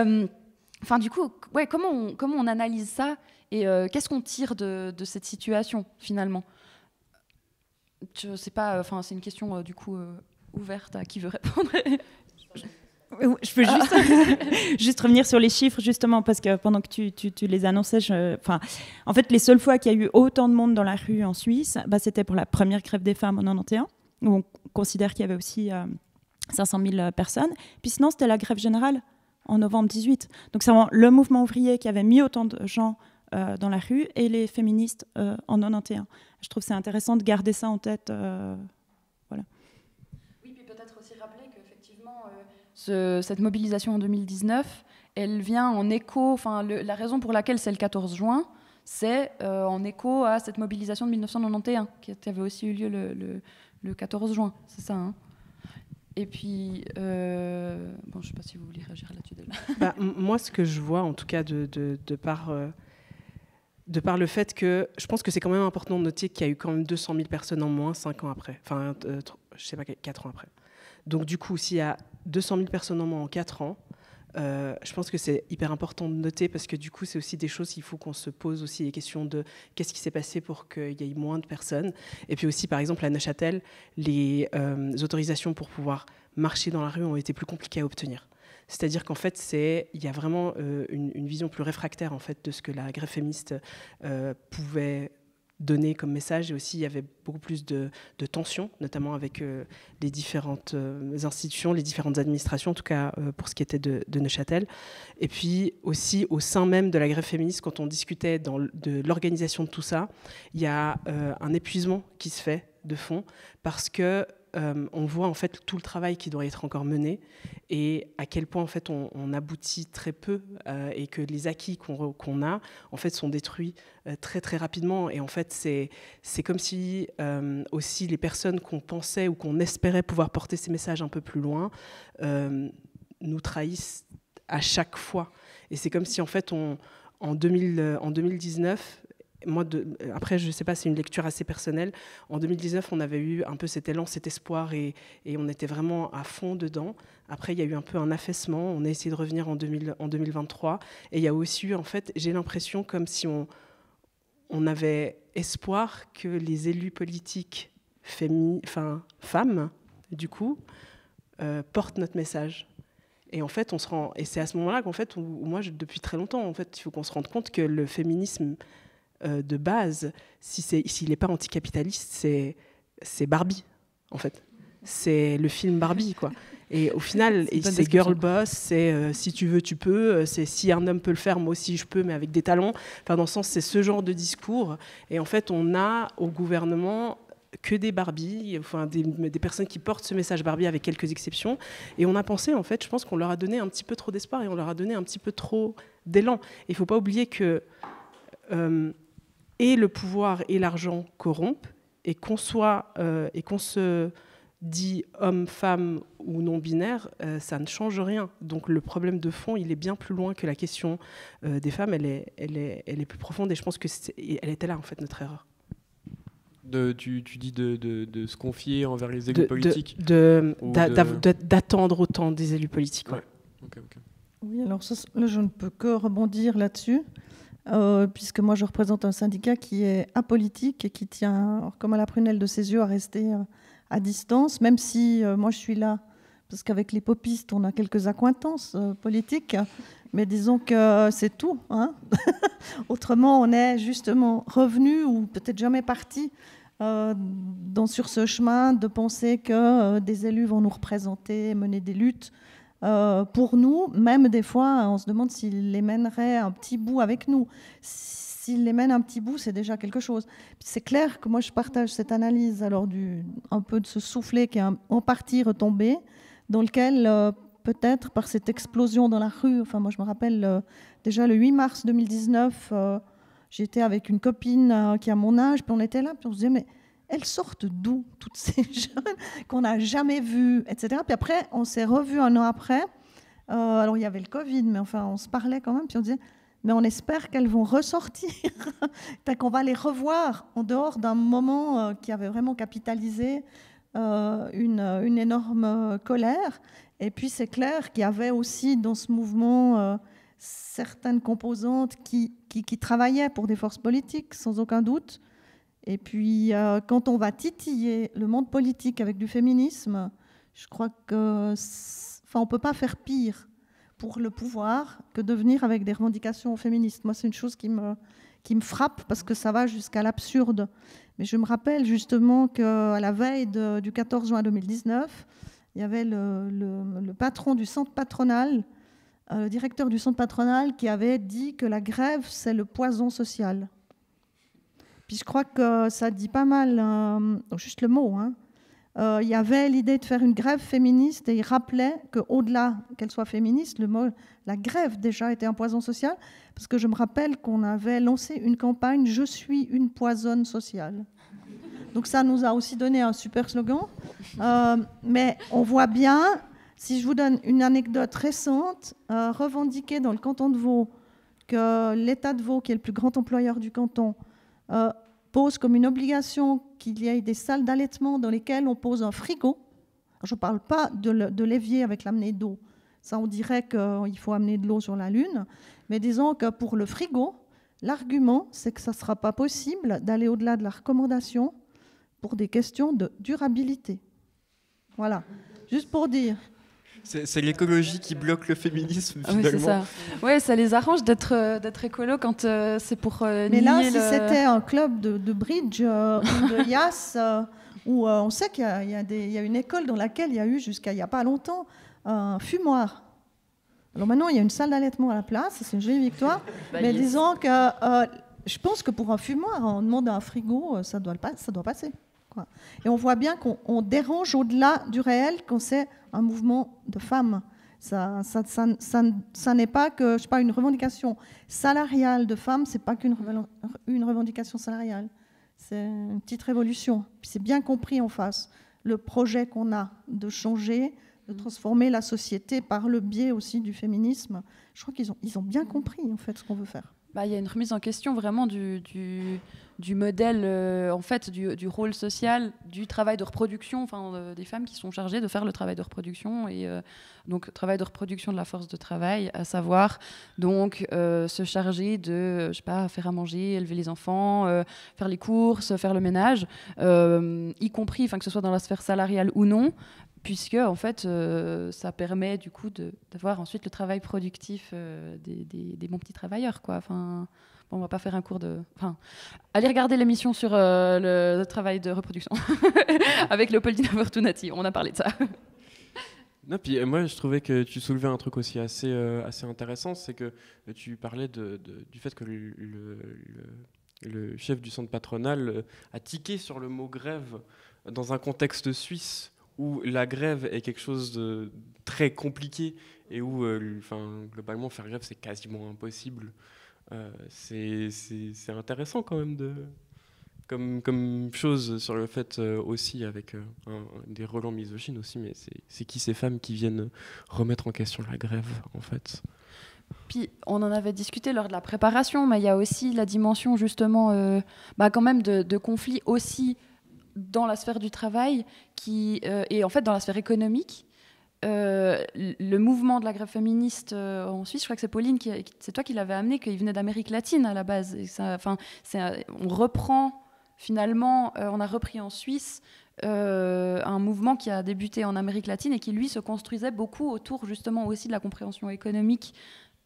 enfin, du coup, ouais, comment on analyse ça et qu'est-ce qu'on tire de cette situation finalement? Je sais pas. Enfin, c'est une question du coup ouverte à qui veut répondre. Je peux juste revenir sur les chiffres justement parce que pendant que tu les annonçais, en fait, les seules fois qu'il y a eu autant de monde dans la rue en Suisse, c'était pour la première grève des femmes en 91, où on considère qu'il y avait aussi 500 000 personnes. Puis sinon, c'était la grève générale en novembre 18. Donc c'est vraiment le mouvement ouvrier qui avait mis autant de gens dans la rue et les féministes en 91. Je trouve que c'est intéressant de garder ça en tête. Voilà. Oui, puis peut-être aussi rappeler qu'effectivement, cette mobilisation en 2019, elle vient en écho, la raison pour laquelle c'est le 14 juin, c'est en écho à cette mobilisation de 1991, qui avait aussi eu lieu le 14 juin, c'est ça, hein. Et puis, je ne sais pas si vous voulez réagir là-dessus déjà. Moi, ce que je vois, en tout cas, de par le fait que je pense que c'est quand même important de noter qu'il y a eu quand même 200 000 personnes en moins 5 ans après, enfin, je sais pas, 4 ans après. Donc du coup, s'il y a 200 000 personnes en moins en 4 ans, je pense que c'est hyper important de noter parce que du coup, c'est aussi des choses, il faut qu'on se pose aussi les questions de qu'est-ce qui s'est passé pour qu'il y ait moins de personnes. Et puis aussi, par exemple, à Neuchâtel, les autorisations pour pouvoir marcher dans la rue ont été plus compliquées à obtenir. C'est-à-dire qu'en fait, il y a vraiment une vision plus réfractaire en fait, de ce que la grève féministe pouvait donner comme message. Et aussi, il y avait beaucoup plus de tensions, notamment avec les différentes institutions, les différentes administrations, en tout cas pour ce qui était de Neuchâtel. Et puis aussi, au sein même de la grève féministe, quand on discutait de l'organisation de tout ça, il y a un épuisement qui se fait de fond parce que on voit en fait tout le travail qui doit être encore mené et à quel point en fait on aboutit très peu et que les acquis qu'on a en fait sont détruits très très rapidement. Et en fait c'est comme si aussi les personnes qu'on pensait ou qu'on espérait pouvoir porter ces messages un peu plus loin nous trahissent à chaque fois. Et c'est comme si en fait en 2019, moi, après, je ne sais pas, c'est une lecture assez personnelle. En 2019, on avait eu un peu cet élan, cet espoir, et on était vraiment à fond dedans. Après, il y a eu un peu un affaissement. On a essayé de revenir en 2023. Et il y a aussi eu, en fait, j'ai l'impression comme si on avait espoir que les élus politiques femmes, du coup, portent notre message. Et en fait, et c'est à ce moment-là qu'en fait, moi, depuis très longtemps, en fait, il faut qu'on se rende compte que le féminisme de base, s'il n'est pas anticapitaliste, c'est Barbie, en fait. C'est le film Barbie, quoi. Et au final, c'est girl boss, c'est si tu veux, tu peux, c'est si un homme peut le faire, moi aussi je peux, mais avec des talons. Enfin, dans le sens, c'est ce genre de discours. Et en fait, on a au gouvernement que des Barbies, enfin des personnes qui portent ce message Barbie avec quelques exceptions. Et on a pensé, en fait, je pense qu'on leur a donné un petit peu trop d'espoir et on leur a donné un petit peu trop d'élan. Il ne faut pas oublier que et le pouvoir et l'argent corrompent, et qu'on se dit homme, femme ou non-binaire, ça ne change rien. Donc le problème de fond, il est bien plus loin que la question des femmes, elle est plus profonde, et je pense qu'elle était là, en fait, notre erreur. Tu dis de se confier envers les élus politiques d'attendre autant des élus politiques. Ouais. Okay. Oui, alors là, je ne peux que rebondir là-dessus. Puisque moi je représente un syndicat qui est apolitique et qui tient comme à la prunelle de ses yeux à rester à distance, même si moi je suis là, parce qu'avec les popistes on a quelques accointances politiques, mais disons que c'est tout, hein. Autrement on est justement revenu ou peut-être jamais parti sur ce chemin de penser que des élus vont nous représenter, mener des luttes. Pour nous, même des fois, on se demande s'ils les mèneraient un petit bout avec nous. S'ils les mènent un petit bout, c'est déjà quelque chose. C'est clair que moi, je partage cette analyse alors un peu de ce soufflet qui est en partie retombé, dans lequel, peut-être par cette explosion dans la rue, enfin moi je me rappelle déjà le 8 mars 2019, j'étais avec une copine qui a mon âge, puis on était là, puis on se disait, mais elles sortent d'où, toutes ces jeunes qu'on n'a jamais vues, etc. Puis après, on s'est revus un an après. Alors, il y avait le Covid, mais enfin, on se parlait quand même. Puis on disait, mais on espère qu'elles vont ressortir, qu'on va les revoir en dehors d'un moment qui avait vraiment capitalisé une énorme colère. Et puis, c'est clair qu'il y avait aussi dans ce mouvement certaines composantes qui travaillaient pour des forces politiques, sans aucun doute. Et puis, quand on va titiller le monde politique avec du féminisme, je crois que, on ne peut pas faire pire pour le pouvoir que de venir avec des revendications féministes. Moi, c'est une chose qui me frappe parce que ça va jusqu'à l'absurde. Mais je me rappelle justement qu'à la veille du 14 juin 2019, il y avait le patron du centre patronal le directeur du centre patronal qui avait dit que la grève, c'est le poison social. Puis je crois que ça dit pas mal, juste le mot, hein. Il y avait l'idée de faire une grève féministe et il rappelait qu'au-delà qu'elle soit féministe, la grève déjà était un poison social, parce que je me rappelle qu'on avait lancé une campagne « Je suis une poisonne sociale ». Donc ça nous a aussi donné un super slogan. Mais on voit bien, si je vous donne une anecdote récente, revendiquer dans le canton de Vaud que l'État de Vaud, qui est le plus grand employeur du canton, pose comme une obligation qu'il y ait des salles d'allaitement dans lesquelles on pose un frigo. Je ne parle pas de l'évier avec l'amener d'eau. Ça, on dirait qu'il faut amener de l'eau sur la Lune. Mais disons que pour le frigo, l'argument, c'est que ça ne sera pas possible d'aller au-delà de la recommandation pour des questions de durabilité. Voilà, juste pour dire. C'est l'écologie qui bloque le féminisme, finalement. Oui, c'est ça. Ouais, ça les arrange d'être écolo quand c'est pour Mais là, si c'était un club de bridge ou de yas, où on sait qu'il y a une école dans laquelle il y a eu, jusqu'à il n'y a pas longtemps, un fumoir. Alors maintenant, il y a une salle d'allaitement à la place, c'est une jolie victoire. Mais disons que je pense que pour un fumoir, on demande un frigo, ça doit passer. Quoi. Et on voit bien qu'on dérange au-delà du réel quand c'est un mouvement de femmes. Ça n'est pas que, je sais pas, une revendication salariale de femmes, c'est pas qu'une revendication salariale. C'est une petite révolution. Puis c'est bien compris en face. Le projet qu'on a de changer, de transformer la société par le biais aussi du féminisme, je crois qu'ils ont bien compris en fait ce qu'on veut faire. Il y a une remise en question vraiment du modèle, en fait, du rôle social, du travail de reproduction, des femmes qui sont chargées de faire le travail de reproduction, et donc travail de reproduction de la force de travail, à savoir donc se charger de, je sais pas, faire à manger, élever les enfants, faire les courses, faire le ménage, y compris, que ce soit dans la sphère salariale ou non, puisque en fait, ça permet du coup d'avoir ensuite le travail productif des bons petits travailleurs, quoi. On va pas faire un cours de... allez regarder l'émission sur le travail de reproduction avec Léopoldina Fortunati, on a parlé de ça. Non, puis moi je trouvais que tu soulevais un truc aussi assez intéressant, c'est que tu parlais du fait que le chef du centre patronal a tiqué sur le mot grève dans un contexte suisse où la grève est quelque chose de très compliqué et où globalement faire grève c'est quasiment impossible. C'est intéressant quand même comme chose sur le fait aussi avec des relents misogynes aussi, mais c'est qui ces femmes qui viennent remettre en question la grève en fait. Puis on en avait discuté lors de la préparation, mais il y a aussi la dimension justement quand même de conflit aussi dans la sphère du travail et en fait dans la sphère économique. Le mouvement de la grève féministe en Suisse, je crois que c'est Pauline, c'est toi qui l'avais amené, qu'il venait d'Amérique latine à la base. Et on reprend finalement, on a repris en Suisse un mouvement qui a débuté en Amérique latine et qui lui se construisait beaucoup autour justement aussi de la compréhension économique.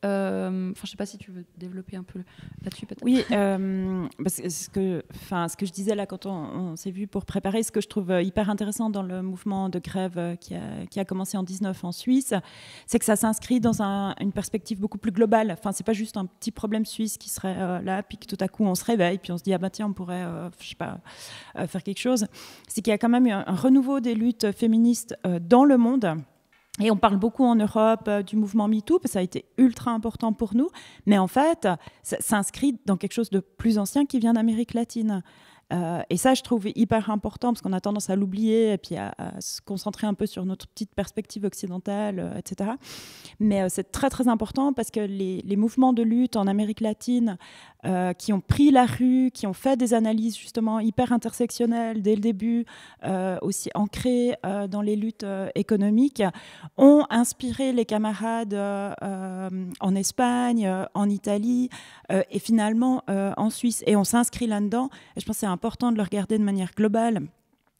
Je sais pas si tu veux développer un peu là-dessus peut-être. Oui, ce que je disais là quand on s'est vu pour préparer, ce que je trouve hyper intéressant dans le mouvement de grève qui a commencé en 19 en Suisse, c'est que ça s'inscrit dans une perspective beaucoup plus globale. C'est pas juste un petit problème suisse qui serait là, puis que tout à coup on se réveille, puis on se dit tiens, on pourrait faire quelque chose. C'est qu'il y a quand même eu un renouveau des luttes féministes dans le monde. Et on parle beaucoup en Europe du mouvement MeToo, parce que ça a été ultra important pour nous. Mais en fait, ça s'inscrit dans quelque chose de plus ancien qui vient d'Amérique latine. Et ça, je trouve hyper important, parce qu'on a tendance à l'oublier et puis à se concentrer un peu sur notre petite perspective occidentale, etc. Mais c'est très, très important parce que les mouvements de lutte en Amérique latine qui ont pris la rue, qui ont fait des analyses justement hyper intersectionnelles dès le début, aussi ancrées dans les luttes économiques, ont inspiré les camarades en Espagne, en Italie et finalement en Suisse. Et on s'inscrit là-dedans. Et je pense que c'est important de le regarder de manière globale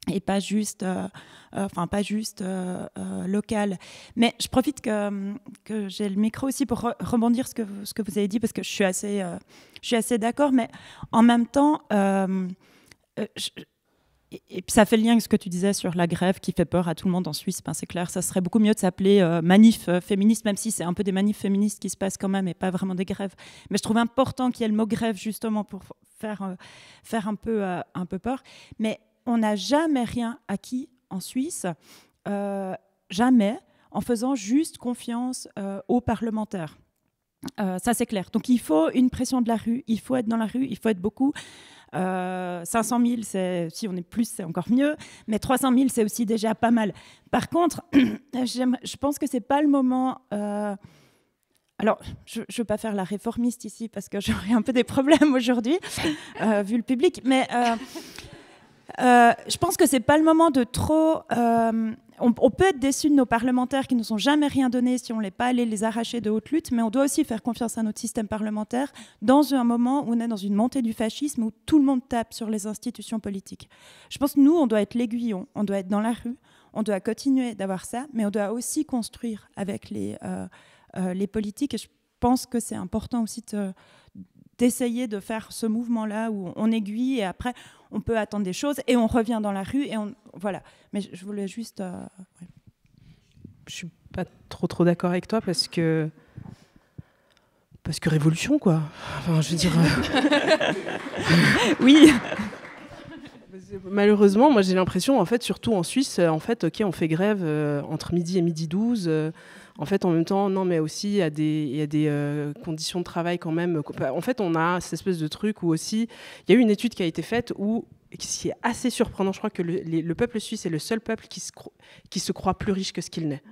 et pas juste local. Mais je profite que j'ai le micro aussi pour rebondir ce que vous avez dit, parce que je suis assez d'accord, mais en même temps, et puis ça fait le lien avec ce que tu disais sur la grève qui fait peur à tout le monde en Suisse. Ben, c'est clair, ça serait beaucoup mieux de s'appeler manif féministe, même si c'est un peu des manifs féministes qui se passent quand même et pas vraiment des grèves. Mais je trouve important qu'il y ait le mot grève justement pour faire un peu peur. Mais on n'a jamais rien acquis en Suisse, jamais, en faisant juste confiance aux parlementaires. Ça, c'est clair. Donc, il faut une pression de la rue, il faut être dans la rue, il faut être beaucoup. 500 000, si on est plus, c'est encore mieux, mais 300 000, c'est aussi déjà pas mal. Par contre, je pense que c'est pas le moment... Alors, je ne veux pas faire la réformiste ici, parce que j'aurais un peu des problèmes aujourd'hui, vu le public, mais je pense que c'est pas le moment de trop... On peut être déçu de nos parlementaires qui ne nous ont jamais rien donné si on n'est pas allé les arracher de haute lutte, mais on doit aussi faire confiance à notre système parlementaire dans un moment où on est dans une montée du fascisme, où tout le monde tape sur les institutions politiques. Je pense que nous, on doit être l'aiguillon, on doit être dans la rue, on doit continuer d'avoir ça, mais on doit aussi construire avec les politiques. Et je pense que c'est important aussi d'essayer de faire ce mouvement-là où on aiguille et après on peut attendre des choses et on revient dans la rue et voilà. Mais je voulais juste... ouais. Je suis pas trop d'accord avec toi parce que révolution quoi. Enfin, je veux dire... Oui. Malheureusement, moi j'ai l'impression, en fait, surtout en Suisse, en fait, ok, on fait grève entre midi et midi 12. En fait, en même temps, non, mais aussi, il y a des conditions de travail quand même. En fait, on a cette espèce de truc où aussi, il y a eu une étude qui a été faite où, qui est assez surprenant, je crois que le peuple suisse est le seul peuple qui se croit plus riche que ce qu'il n'est.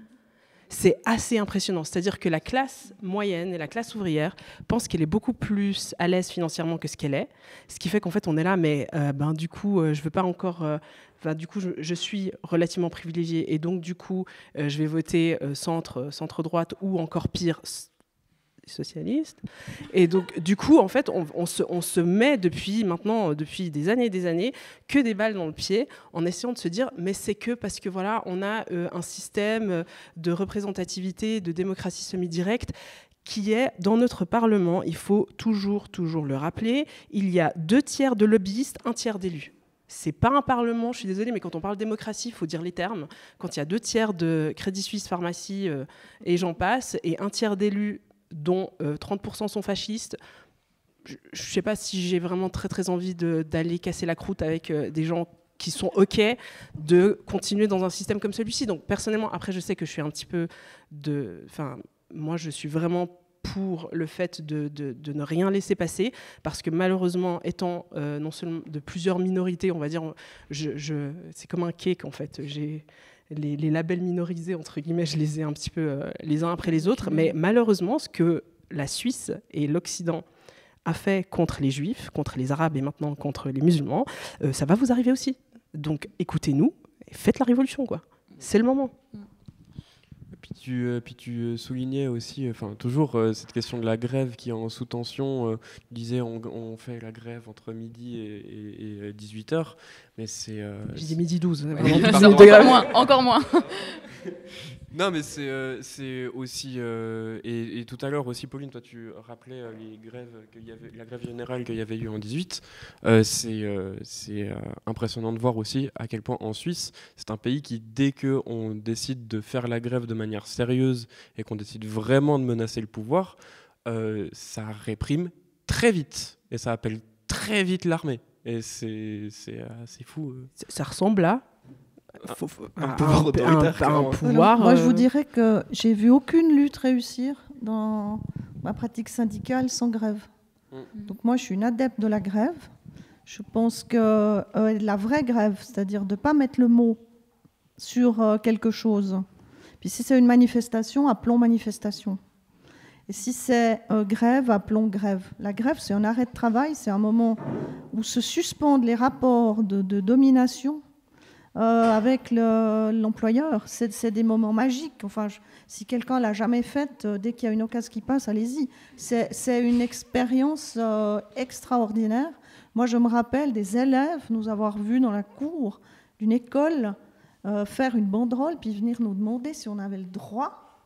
C'est assez impressionnant. C'est-à-dire que la classe moyenne et la classe ouvrière pensent qu'elle est beaucoup plus à l'aise financièrement que ce qu'elle est. Ce qui fait qu'en fait, on est là, mais du coup, je veux pas encore... du coup, je suis relativement privilégiée et donc, du coup, je vais voter centre-droite ou encore pire, socialiste. Et donc, du coup, en fait, on se met depuis des années, que des balles dans le pied en essayant de se dire, mais c'est que parce que voilà, on a un système de représentativité, de démocratie semi-directe qui est dans notre Parlement. Il faut toujours le rappeler. Il y a 2/3 de lobbyistes, 1/3 d'élus. C'est pas un parlement, je suis désolée, mais quand on parle démocratie, il faut dire les termes. Quand il y a 2/3 de Crédit Suisse, pharmacie et j'en passe, et 1/3 d'élus dont 30% sont fascistes, je ne sais pas si j'ai vraiment très envie d'aller casser la croûte avec des gens qui sont OK de continuer dans un système comme celui-ci. Donc personnellement, après je sais que je suis un petit peu moi je suis vraiment pour le fait de ne rien laisser passer, parce que malheureusement, étant non seulement de plusieurs minorités, on va dire, c'est comme un cake en fait. J'ai les labels minorisés, entre guillemets, je les ai un petit peu les uns après les autres, mais malheureusement, ce que la Suisse et l'Occident a fait contre les Juifs, contre les Arabes et maintenant contre les musulmans, ça va vous arriver aussi. Donc écoutez-nous, et faites la révolution, quoi. C'est le moment. Puis tu soulignais aussi, toujours cette question de la grève qui est en sous-tension. Tu disais on fait la grève entre midi et 18h, mais c'est... J'ai dit midi 12. Encore moins. Non, mais c'est aussi... et tout à l'heure aussi, Pauline, toi tu rappelais les grèves la grève générale qu'il y avait eu en 18. C'est impressionnant de voir aussi à quel point en Suisse, c'est un pays qui, dès qu'on décide de faire la grève de manière sérieuse et qu'on décide vraiment de menacer le pouvoir, ça réprime très vite. Et ça appelle très vite l'armée. Et c'est assez fou. Ça ressemble à... un pouvoir autoritaire. Moi, je vous dirais que j'ai vu aucune lutte réussir dans ma pratique syndicale sans grève. Donc moi, je suis une adepte de la grève. Je pense que la vraie grève, c'est-à-dire de ne pas mettre le mot sur quelque chose. Puis si c'est une manifestation, appelons manifestation. Et si c'est grève, appelons grève. La grève, c'est un arrêt de travail, c'est un moment où se suspendent les rapports de domination avec l'employeur. C'est des moments magiques. Enfin, si quelqu'un ne l'a jamais fait, dès qu'il y a une occasion qui passe, allez-y. C'est une expérience extraordinaire. Moi, je me rappelle des élèves nous avoir vus dans la cour d'une école faire une banderole, puis venir nous demander si on avait le droit.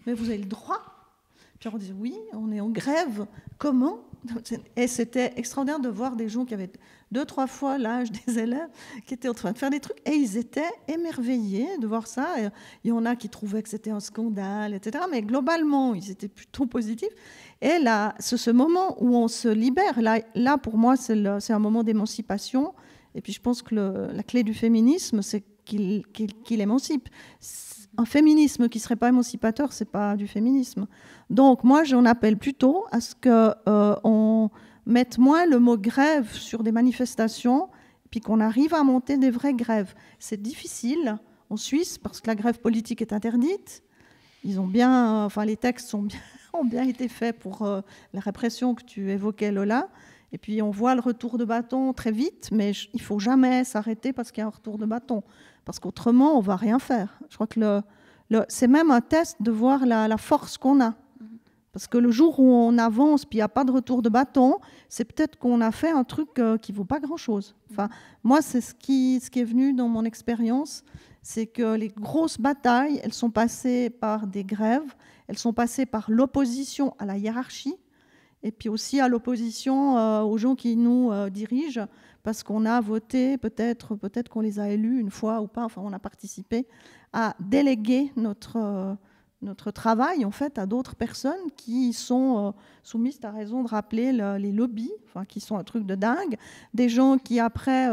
Mais vous avez le droit. Puis on dit oui, on est en grève, comment? Et c'était extraordinaire de voir des gens qui avaient 2-3 fois l'âge des élèves, qui étaient en train de faire des trucs, et ils étaient émerveillés de voir ça. Et il y en a qui trouvaient que c'était un scandale, etc. Mais globalement, ils étaient plutôt positifs. Et là, c'est ce moment où on se libère. Là pour moi, c'est un moment d'émancipation. Et puis je pense que la clé du féminisme, c'est qu'il émancipe. Un féminisme qui ne serait pas émancipateur, ce n'est pas du féminisme. Donc moi, j'en appelle plutôt à ce qu'on mette moins le mot grève sur des manifestations, puis qu'on arrive à monter des vraies grèves. C'est difficile en Suisse, parce que la grève politique est interdite. Ils ont bien, les textes ont bien été faits pour la répression que tu évoquais, Lola. Et puis on voit le retour de bâton très vite, mais il ne faut jamais s'arrêter parce qu'il y a un retour de bâton. Parce qu'autrement, on ne va rien faire. Je crois que c'est même un test de voir la force qu'on a. Parce que le jour où on avance, puis il n'y a pas de retour de bâton, c'est peut-être qu'on a fait un truc qui ne vaut pas grand-chose. Enfin, moi, c'est ce qui est venu dans mon expérience, c'est que les grosses batailles, elles sont passées par des grèves, elles sont passées par l'opposition à la hiérarchie, et puis aussi à l'opposition aux gens qui nous dirigent, parce qu'on a voté, peut-être qu'on les a élus une fois ou pas, enfin on a participé à déléguer notre travail en fait à d'autres personnes qui sont soumises, tu as raison de rappeler les lobbies, qui sont un truc de dingue, des gens qui après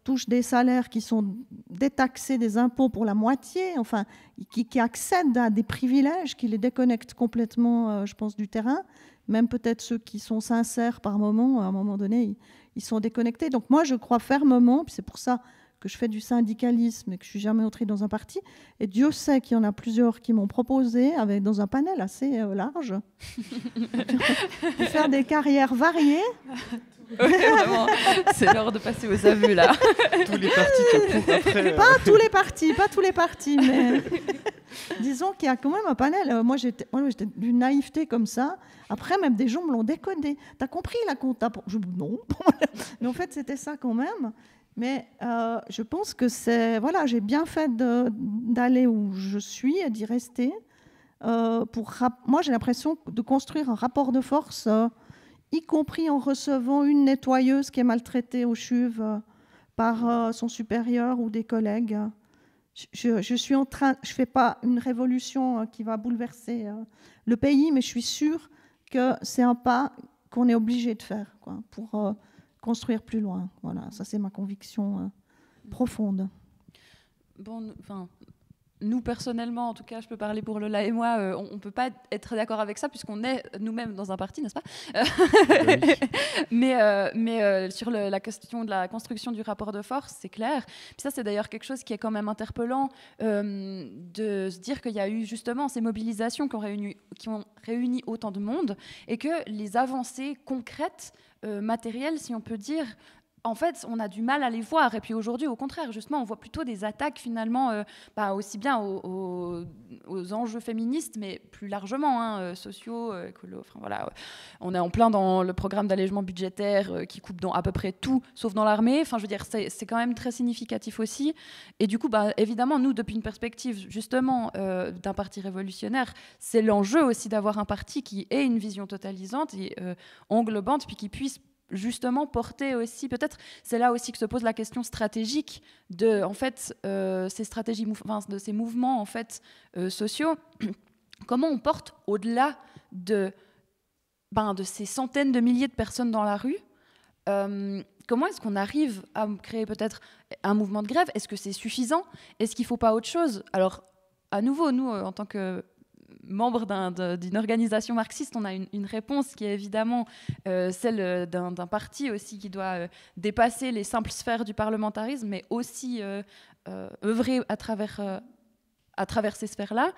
touchent des salaires qui sont détaxés des impôts pour la moitié, enfin qui accèdent à des privilèges qui les déconnectent complètement, je pense, du terrain. Même peut-être ceux qui sont sincères par moment, à un moment donné, ils sont déconnectés. Donc moi, je crois fermement, puis c'est pour ça que je fais du syndicalisme et que je ne suis jamais entrée dans un parti. Et Dieu sait qu'il y en a plusieurs qui m'ont proposé, dans un panel assez large, de faire des carrières variées. Oui, vraiment, c'est l'heure de passer aux aveux, là. Tous les partis te courent après. Pas tous les partis, mais disons qu'il y a quand même un panel. Moi, j'étais d'une naïveté comme ça. Après, même des gens me l'ont décodé. T'as compris la compta? Non. Mais en fait, c'était ça quand même. Mais je pense que j'ai bien fait d'aller où je suis et d'y rester. Moi, j'ai l'impression de construire un rapport de force, y compris en recevant une nettoyeuse qui est maltraitée aux chuves par son supérieur ou des collègues. Je suis en train, je fais pas une révolution qui va bouleverser le pays, mais je suis sûre que c'est un pas qu'on est obligé de faire, quoi, pour construire plus loin. Voilà, ça c'est ma conviction profonde. Bon, nous, personnellement, en tout cas, je peux parler pour Lola et moi, on ne peut pas être d'accord avec ça puisqu'on est nous-mêmes dans un parti, n'est-ce pas? Mais sur la question de la construction du rapport de force, c'est clair. Puis ça, c'est d'ailleurs quelque chose qui est quand même interpellant de se dire qu'il y a eu justement ces mobilisations qui ont réuni autant de monde et que les avancées concrètes, matérielles, si on peut dire, en fait, on a du mal à les voir. Et puis aujourd'hui, au contraire, justement, on voit plutôt des attaques, finalement, aussi bien aux enjeux féministes, mais plus largement, sociaux, écolos. Enfin, voilà. On est en plein dans le programme d'allègement budgétaire qui coupe dans à peu près tout, sauf dans l'armée. Enfin, je veux dire, c'est quand même très significatif aussi. Et du coup, évidemment, nous, depuis une perspective, justement, d'un parti révolutionnaire, c'est l'enjeu aussi d'avoir un parti qui ait une vision totalisante et englobante, puis qui puisse justement porter aussi, peut-être c'est là aussi que se pose la question stratégique de en fait ces stratégies, de ces mouvements en fait sociaux. Comment on porte au-delà de ces centaines de milliers de personnes dans la rue, comment est-ce qu'on arrive à créer peut-être un mouvement de grève? Est-ce que c'est suffisant? Est-ce qu'il ne faut pas autre chose? Alors à nouveau, nous en tant que membre d'une organisation marxiste, on a une réponse qui est évidemment celle d'un parti aussi qui doit dépasser les simples sphères du parlementarisme, mais aussi œuvrer à travers ces sphères-là.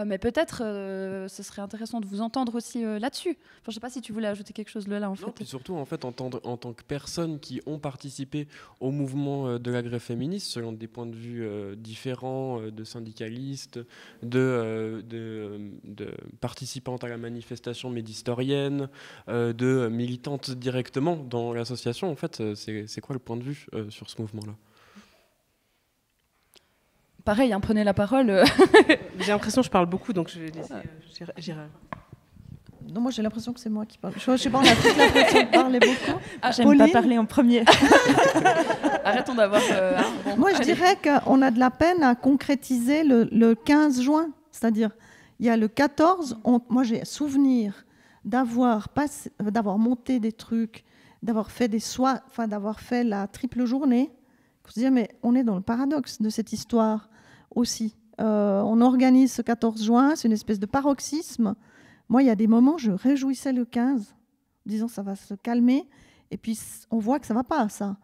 Mais peut-être ce serait intéressant de vous entendre aussi là-dessus. Enfin, je ne sais pas si tu voulais ajouter quelque chose, Lola, en fait. Non, puis surtout, en fait, en tant que personnes qui ont participé au mouvement de la grève féministe, selon des points de vue différents, de syndicalistes, de participantes à la manifestation, mais d'historiennes, de militantes directement dans l'association, en fait, c'est quoi le point de vue sur ce mouvement-là? Pareil, prenez la parole. J'ai l'impression que je parle beaucoup, donc je vais laisser. Non, moi j'ai l'impression que c'est moi qui parle. Je sais pas, on a toute l'impression de parler beaucoup. J'aime pas parler en premier. Arrêtons d'avoir... Moi je dirais qu'on a de la peine à concrétiser le 15 juin. C'est-à-dire, il y a le 14, moi j'ai souvenir d'avoir monté des trucs, d'avoir fait d'avoir fait la triple journée. Il faut se dire, mais on est dans le paradoxe de cette histoire aussi. On organise ce 14 juin, c'est une espèce de paroxysme. Moi, il y a des moments, je réjouissais le 15, en disant ça va se calmer, et puis on voit que ça ne va pas, ça.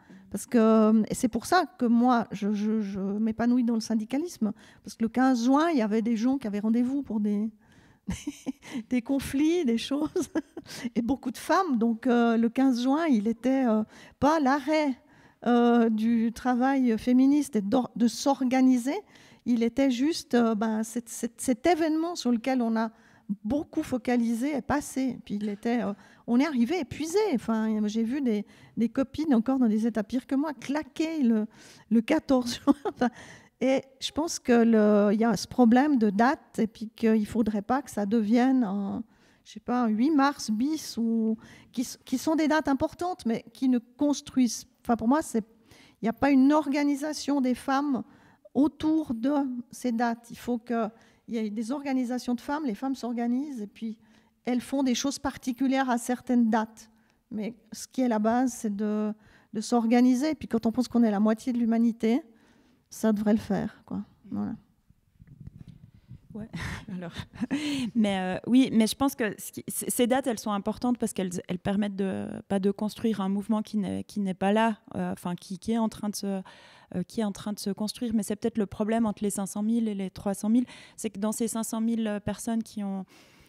Et c'est pour ça que moi, je m'épanouis dans le syndicalisme, parce que le 15 juin, il y avait des gens qui avaient rendez-vous pour des conflits, des choses, et beaucoup de femmes. Donc le 15 juin, il n'était pas l'arrêt du travail féministe et de s'organiser, il était juste cet événement sur lequel on a beaucoup focalisé est passé. Puis on est arrivé épuisé. Enfin, j'ai vu des copines encore dans des états pires que moi claquer le 14 juin. Et je pense qu'il y a ce problème de date et puis qu'il ne faudrait pas que ça devienne un 8 mars bis, qui sont des dates importantes, mais qui ne construisent... Enfin, pour moi, il n'y a pas une organisation des femmes autour de ces dates. Il faut qu'il y ait des organisations de femmes, les femmes s'organisent et puis elles font des choses particulières à certaines dates. Mais ce qui est la base, c'est de s'organiser. Et puis quand on pense qu'on est la moitié de l'humanité, ça devrait le faire, quoi. Voilà. Ouais. Alors, oui, mais je pense que ces dates, elles sont importantes parce qu'elles permettent de construire un mouvement qui n'est pas là, qui est en train de se construire. Mais c'est peut-être le problème entre les 500 000 et les 300 000, c'est que dans ces 500 000 personnes qui ont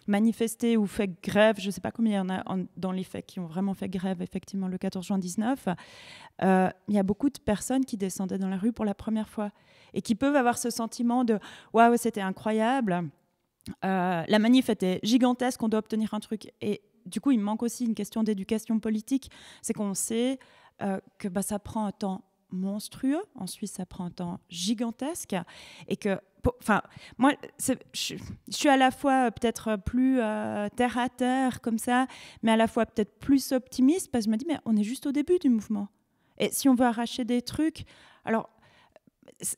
manifesté ou fait grève, je ne sais pas combien il y en a dans les faits qui ont vraiment fait grève, effectivement, le 14 juin 19, il y a beaucoup de personnes qui descendaient dans la rue pour la première fois et qui peuvent avoir ce sentiment de « waouh, c'était incroyable, la manif était gigantesque, on doit obtenir un truc ». Et du coup, il manque aussi une question d'éducation politique, c'est qu'on sait que ça prend un temps monstrueux, en Suisse ça prend un temps gigantesque, et que moi je suis à la fois peut-être plus terre à terre comme ça, mais à la fois peut-être plus optimiste parce que je me dis mais on est juste au début du mouvement et si on veut arracher des trucs, alors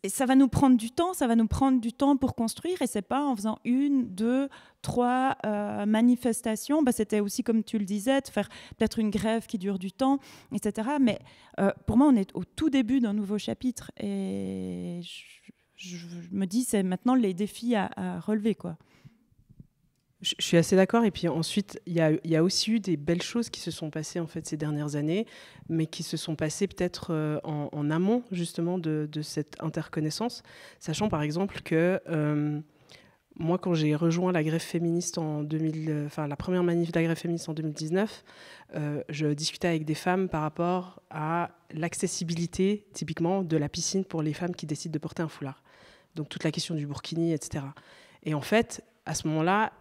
ça va nous prendre du temps pour construire, et c'est pas en faisant 1, 2, 3 manifestations. C'était aussi, comme tu le disais, de faire peut-être une grève qui dure du temps, etc. Mais pour moi, on est au tout début d'un nouveau chapitre, et je me dis, c'est maintenant les défis à relever, quoi. Je suis assez d'accord. Et puis ensuite, il y a aussi eu des belles choses qui se sont passées en fait, ces dernières années, mais qui se sont passées peut-être en amont justement de cette interconnaissance, sachant par exemple que moi, quand j'ai rejoint la grève féministe la première manif de la grève féministe en 2019, je discutais avec des femmes par rapport à l'accessibilité typiquement de la piscine pour les femmes qui décident de porter un foulard. Donc toute la question du burkini, etc. Et en fait, à ce moment-là,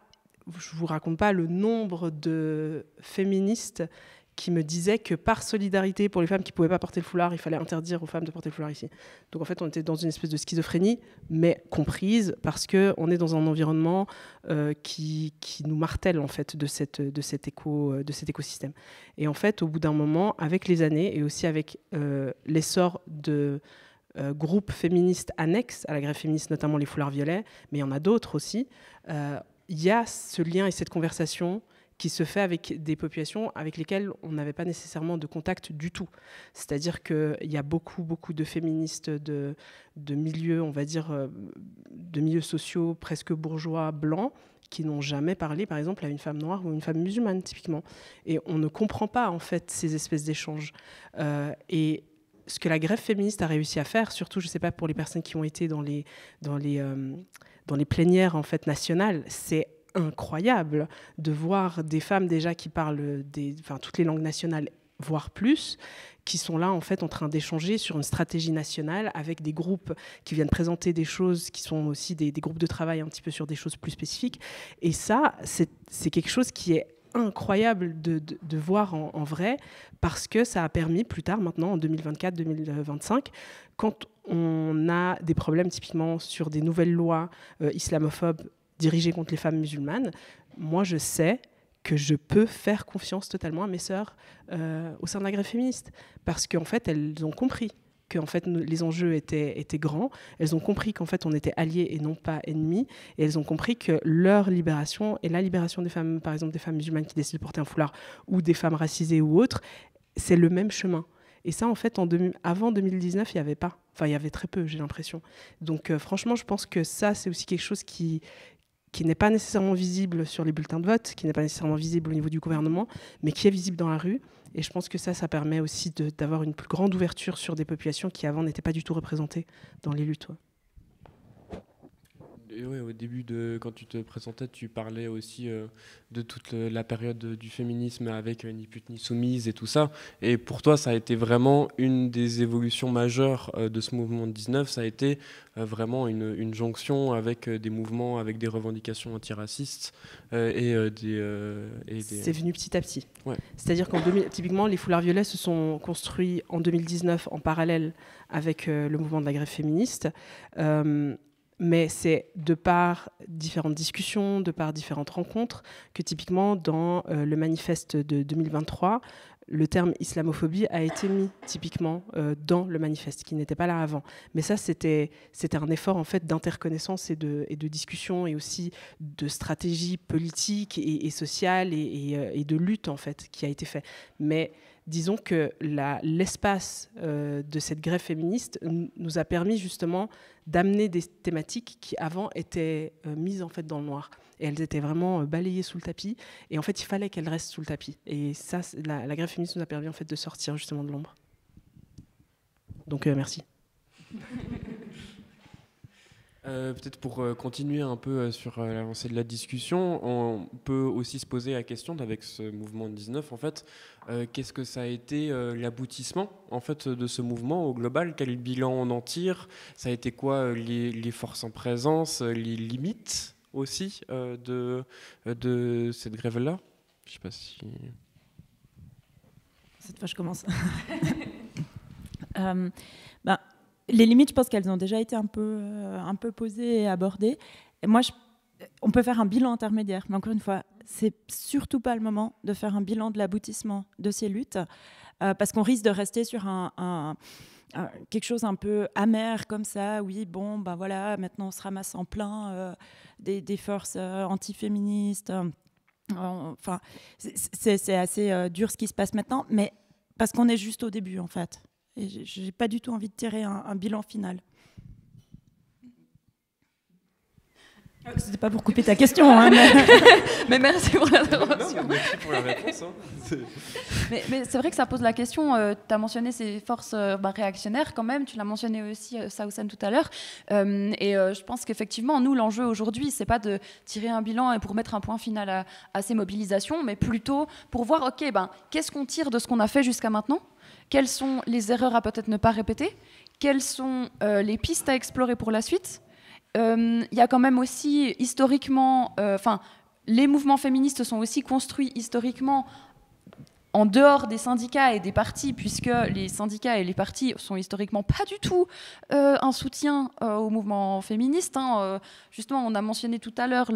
je ne vous raconte pas le nombre de féministes qui me disaient que par solidarité pour les femmes qui ne pouvaient pas porter le foulard, il fallait interdire aux femmes de porter le foulard ici. Donc en fait, on était dans une espèce de schizophrénie, mais comprise parce qu'on est dans un environnement qui nous martèle en fait, de cet écosystème. Et en fait, au bout d'un moment, avec les années et aussi avec l'essor de groupes féministes annexes à la grève féministe, notamment les foulards violets, mais il y en a d'autres aussi, il y a ce lien et cette conversation qui se fait avec des populations avec lesquelles on n'avait pas nécessairement de contact du tout. C'est-à-dire qu'il y a beaucoup de féministes de milieux, on va dire, de milieux sociaux presque bourgeois blancs, qui n'ont jamais parlé, par exemple, à une femme noire ou une femme musulmane, typiquement. Et on ne comprend pas, en fait, ces espèces d'échanges. Et ce que la grève féministe a réussi à faire, surtout, je ne sais pas, pour les personnes qui ont été dans les plénières en fait, nationales, c'est incroyable de voir des femmes déjà qui parlent toutes les langues nationales, voire plus, qui sont là en fait en train d'échanger sur une stratégie nationale avec des groupes qui viennent présenter des choses qui sont aussi des groupes de travail un petit peu sur des choses plus spécifiques. Et ça, c'est quelque chose qui est incroyable de voir en vrai, parce que ça a permis plus tard, maintenant en 2024-2025, quand on a des problèmes typiquement sur des nouvelles lois islamophobes dirigées contre les femmes musulmanes, moi je sais que je peux faire confiance totalement à mes sœurs au sein de la grève féministe. Parce qu'en fait, elles ont compris que en fait, les enjeux étaient grands. Elles ont compris qu'en fait, on était alliés et non pas ennemis. Et elles ont compris que leur libération et la libération des femmes, par exemple des femmes musulmanes qui décident de porter un foulard ou des femmes racisées ou autres, c'est le même chemin. Et ça, en fait, avant 2019, il n'y avait pas. Enfin, il y avait très peu, j'ai l'impression. Donc, franchement, je pense que ça, c'est aussi quelque chose qui n'est pas nécessairement visible sur les bulletins de vote, qui n'est pas nécessairement visible au niveau du gouvernement, mais qui est visible dans la rue. Et je pense que ça permet aussi d'avoir une plus grande ouverture sur des populations qui, avant, n'étaient pas du tout représentées dans les luttes. Ouais. Et ouais, au début, quand tu te présentais, tu parlais aussi de toute la période du féminisme avec Ni pute ni soumise et tout ça. Et pour toi, ça a été vraiment une des évolutions majeures de ce mouvement de 19. Ça a été vraiment une jonction avec des mouvements, avec des revendications antiracistes C'est venu petit à petit. Ouais. C'est-à-dire typiquement, les foulards violets se sont construits en 2019 en parallèle avec le mouvement de la grève féministe. Mais c'est de par différentes discussions, de par différentes rencontres, que typiquement dans le manifeste de 2023, le terme islamophobie a été mis typiquement dans le manifeste, qui n'était pas là avant. Mais ça, c'était un effort en fait d'interconnaissance et de discussion, et aussi de stratégie politique et sociale et de lutte en fait qui a été fait. Mais disons que l'espace de cette grève féministe nous a permis justement d'amener des thématiques qui avant étaient mises en fait dans le noir. Et elles étaient vraiment balayées sous le tapis. Et en fait, il fallait qu'elles restent sous le tapis. Et ça, la grève féministe nous a permis en fait de sortir justement de l'ombre. Donc merci. Peut-être pour continuer un peu sur l'avancée de la discussion, on peut aussi se poser la question avec ce mouvement de 19, en fait, qu'est-ce que ça a été l'aboutissement en fait de ce mouvement au global? Quel bilan on en tire? Ça a été quoi les forces en présence, les limites aussi de cette grève-là? Je sais pas si... Cette fois, je commence. Les limites, je pense qu'elles ont déjà été un peu posées et abordées. Et moi, on peut faire un bilan intermédiaire, mais encore une fois, c'est surtout pas le moment de faire un bilan de l'aboutissement de ces luttes, parce qu'on risque de rester sur quelque chose un peu amer comme ça. Oui, bon, ben voilà, maintenant on se ramasse en plein des forces antiféministes. Enfin, c'est assez dur ce qui se passe maintenant, mais parce qu'on est juste au début, en fait. Et je n'ai pas du tout envie de tirer un bilan final. C'était pas pour couper ta question, hein, mais merci pour l'intervention. Merci pour la réponse. Hein. Mais c'est vrai que ça pose la question. Tu as mentionné ces forces réactionnaires quand même. Tu l'as mentionné aussi, Saoussen, tout à l'heure. Je pense qu'effectivement, nous, l'enjeu aujourd'hui, c'est pas de tirer un bilan et pour mettre un point final à ces mobilisations, mais plutôt pour voir, OK, qu'est-ce qu'on tire de ce qu'on a fait jusqu'à maintenant ? Quelles sont les erreurs à peut-être ne pas répéter? Quelles sont les pistes à explorer pour la suite? Il y a quand même aussi historiquement, les mouvements féministes sont aussi construits historiquement en dehors des syndicats et des partis, puisque les syndicats et les partis sont historiquement pas du tout un soutien au mouvement féministe. Justement, on a mentionné tout à l'heure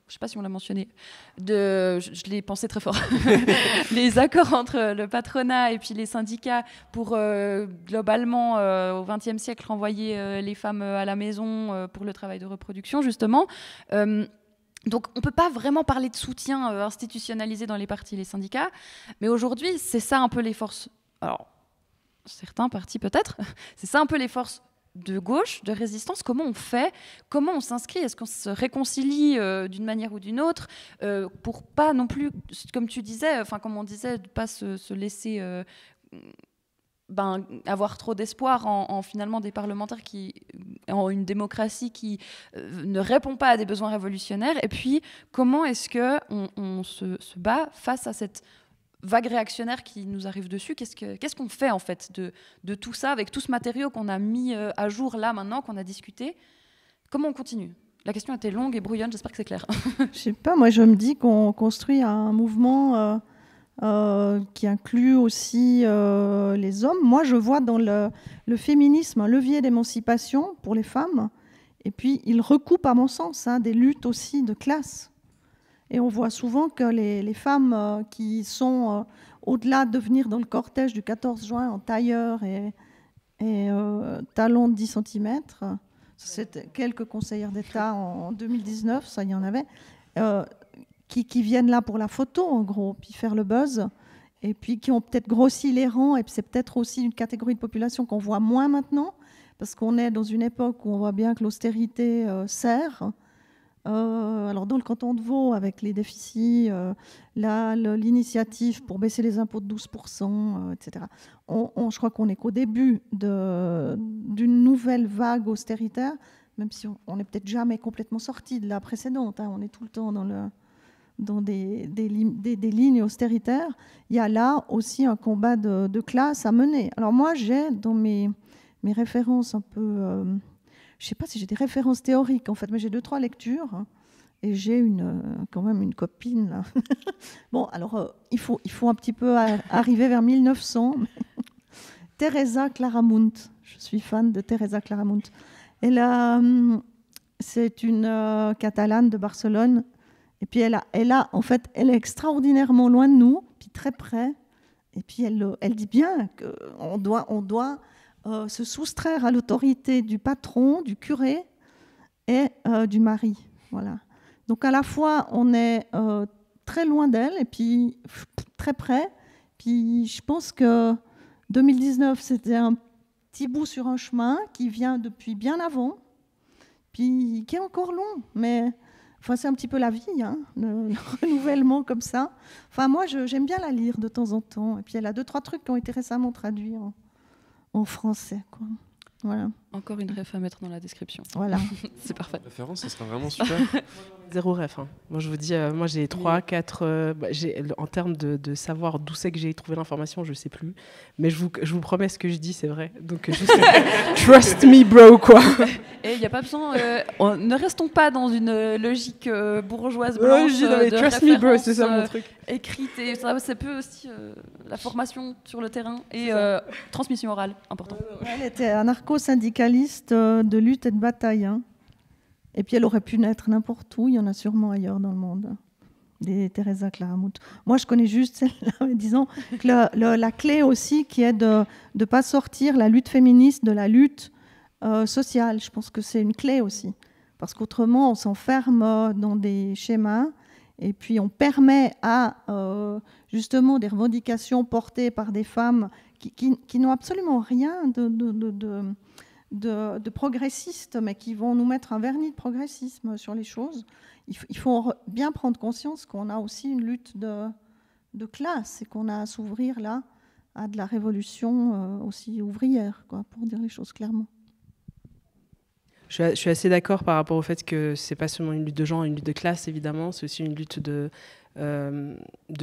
je sais pas si on l'a mentionné, je l'ai pensé très fort, les accords entre le patronat et puis les syndicats pour globalement au XXe siècle renvoyer les femmes à la maison pour le travail de reproduction justement. Donc on ne peut pas vraiment parler de soutien institutionnalisé dans les partis et les syndicats, mais aujourd'hui c'est ça un peu les forces, alors certains partis peut-être, c'est ça un peu les forces de gauche, de résistance. Comment on fait? Comment on s'inscrit? Est-ce qu'on se réconcilie d'une manière ou d'une autre pour pas non plus, comme tu disais, comme on disait, de pas se laisser avoir trop d'espoir en finalement des parlementaires en une démocratie qui ne répond pas à des besoins révolutionnaires. Et puis, comment est-ce qu'on se bat face à cette vague réactionnaire qui nous arrive dessus? Qu'est-ce qu'on fait en fait de tout ça, avec tout ce matériau qu'on a mis à jour là maintenant, qu'on a discuté? Comment on continue? La question était longue et brouillonne, j'espère que c'est clair. Je sais pas, moi je me dis qu'on construit un mouvement qui inclut aussi les hommes. Moi je vois dans le féminisme un levier d'émancipation pour les femmes, et puis il recoupe à mon sens des luttes aussi de classe. Et on voit souvent que les femmes qui sont au-delà de venir dans le cortège du 14 juin en tailleur et talons de 10 cm, c'est quelques conseillères d'État en 2019, ça il y en avait, qui viennent là pour la photo en gros, puis faire le buzz, et puis qui ont peut-être grossi les rangs, et c'est peut-être aussi une catégorie de population qu'on voit moins maintenant, parce qu'on est dans une époque où on voit bien que l'austérité sert. Alors dans le canton de Vaud, avec les déficits, l'initiative pour baisser les impôts de 12%, etc., je crois qu'on n'est qu'au début d'une nouvelle vague austéritaire, même si on n'est peut-être jamais complètement sorti de la précédente. On est tout le temps dans des lignes austéritaires. Il y a là aussi un combat de classe à mener. Alors moi, j'ai dans mes références un peu... je ne sais pas si j'ai des références théoriques, en fait, mais j'ai 2-3 lectures. Et j'ai quand même une copine, là. Bon, alors, il faut un petit peu arriver vers 1900. Teresa Claramunt. Je suis fan de Teresa Claramunt. C'est une Catalane de Barcelone. Et puis, elle est extraordinairement loin de nous, puis très près. Et puis, elle dit bien qu'on doit se soustraire à l'autorité du patron, du curé et du mari. Voilà. Donc à la fois, on est très loin d'elle et puis très près. Puis je pense que 2019, c'était un petit bout sur un chemin qui vient depuis bien avant, puis qui est encore long. Mais enfin, c'est un petit peu la vie, le renouvellement comme ça. Enfin, moi, j'aime bien la lire de temps en temps. Et puis elle a 2-3 trucs qui ont été récemment traduits en français, quoi. Voilà. Encore une ref à mettre dans la description. Voilà. C'est parfait. Référence, ça sera vraiment super. Zéro ref. Moi, je vous dis, moi, j'ai 3, 4... en termes de savoir d'où c'est que j'ai trouvé l'information, je ne sais plus. Mais je vous promets, ce que je dis, c'est vrai. Donc, juste trust me, bro, quoi. Et il n'y a pas besoin... ne restons pas dans une logique bourgeoise blanche de trust me, bro, c'est ça mon truc. Écrite. Et ça peut aussi la formation sur le terrain et transmission orale, important. Elle était anarcho-syndicaliste de lutte et de bataille. Et puis elle aurait pu naître n'importe où, il y en a sûrement ailleurs dans le monde, des Teresa Claramunt. Moi, je connais juste celle-là, mais disons que la clé aussi qui est de ne pas sortir la lutte féministe de la lutte sociale. Je pense que c'est une clé aussi, parce qu'autrement, on s'enferme dans des schémas et puis on permet à justement des revendications portées par des femmes qui n'ont absolument rien de progressistes, mais qui vont nous mettre un vernis de progressisme sur les choses. Il faut bien prendre conscience qu'on a aussi une lutte de classe et qu'on a à s'ouvrir là à de la révolution aussi ouvrière, quoi, pour dire les choses clairement. Je suis assez d'accord par rapport au fait que c'est pas seulement une lutte de genre, une lutte de classe, évidemment, c'est aussi une lutte de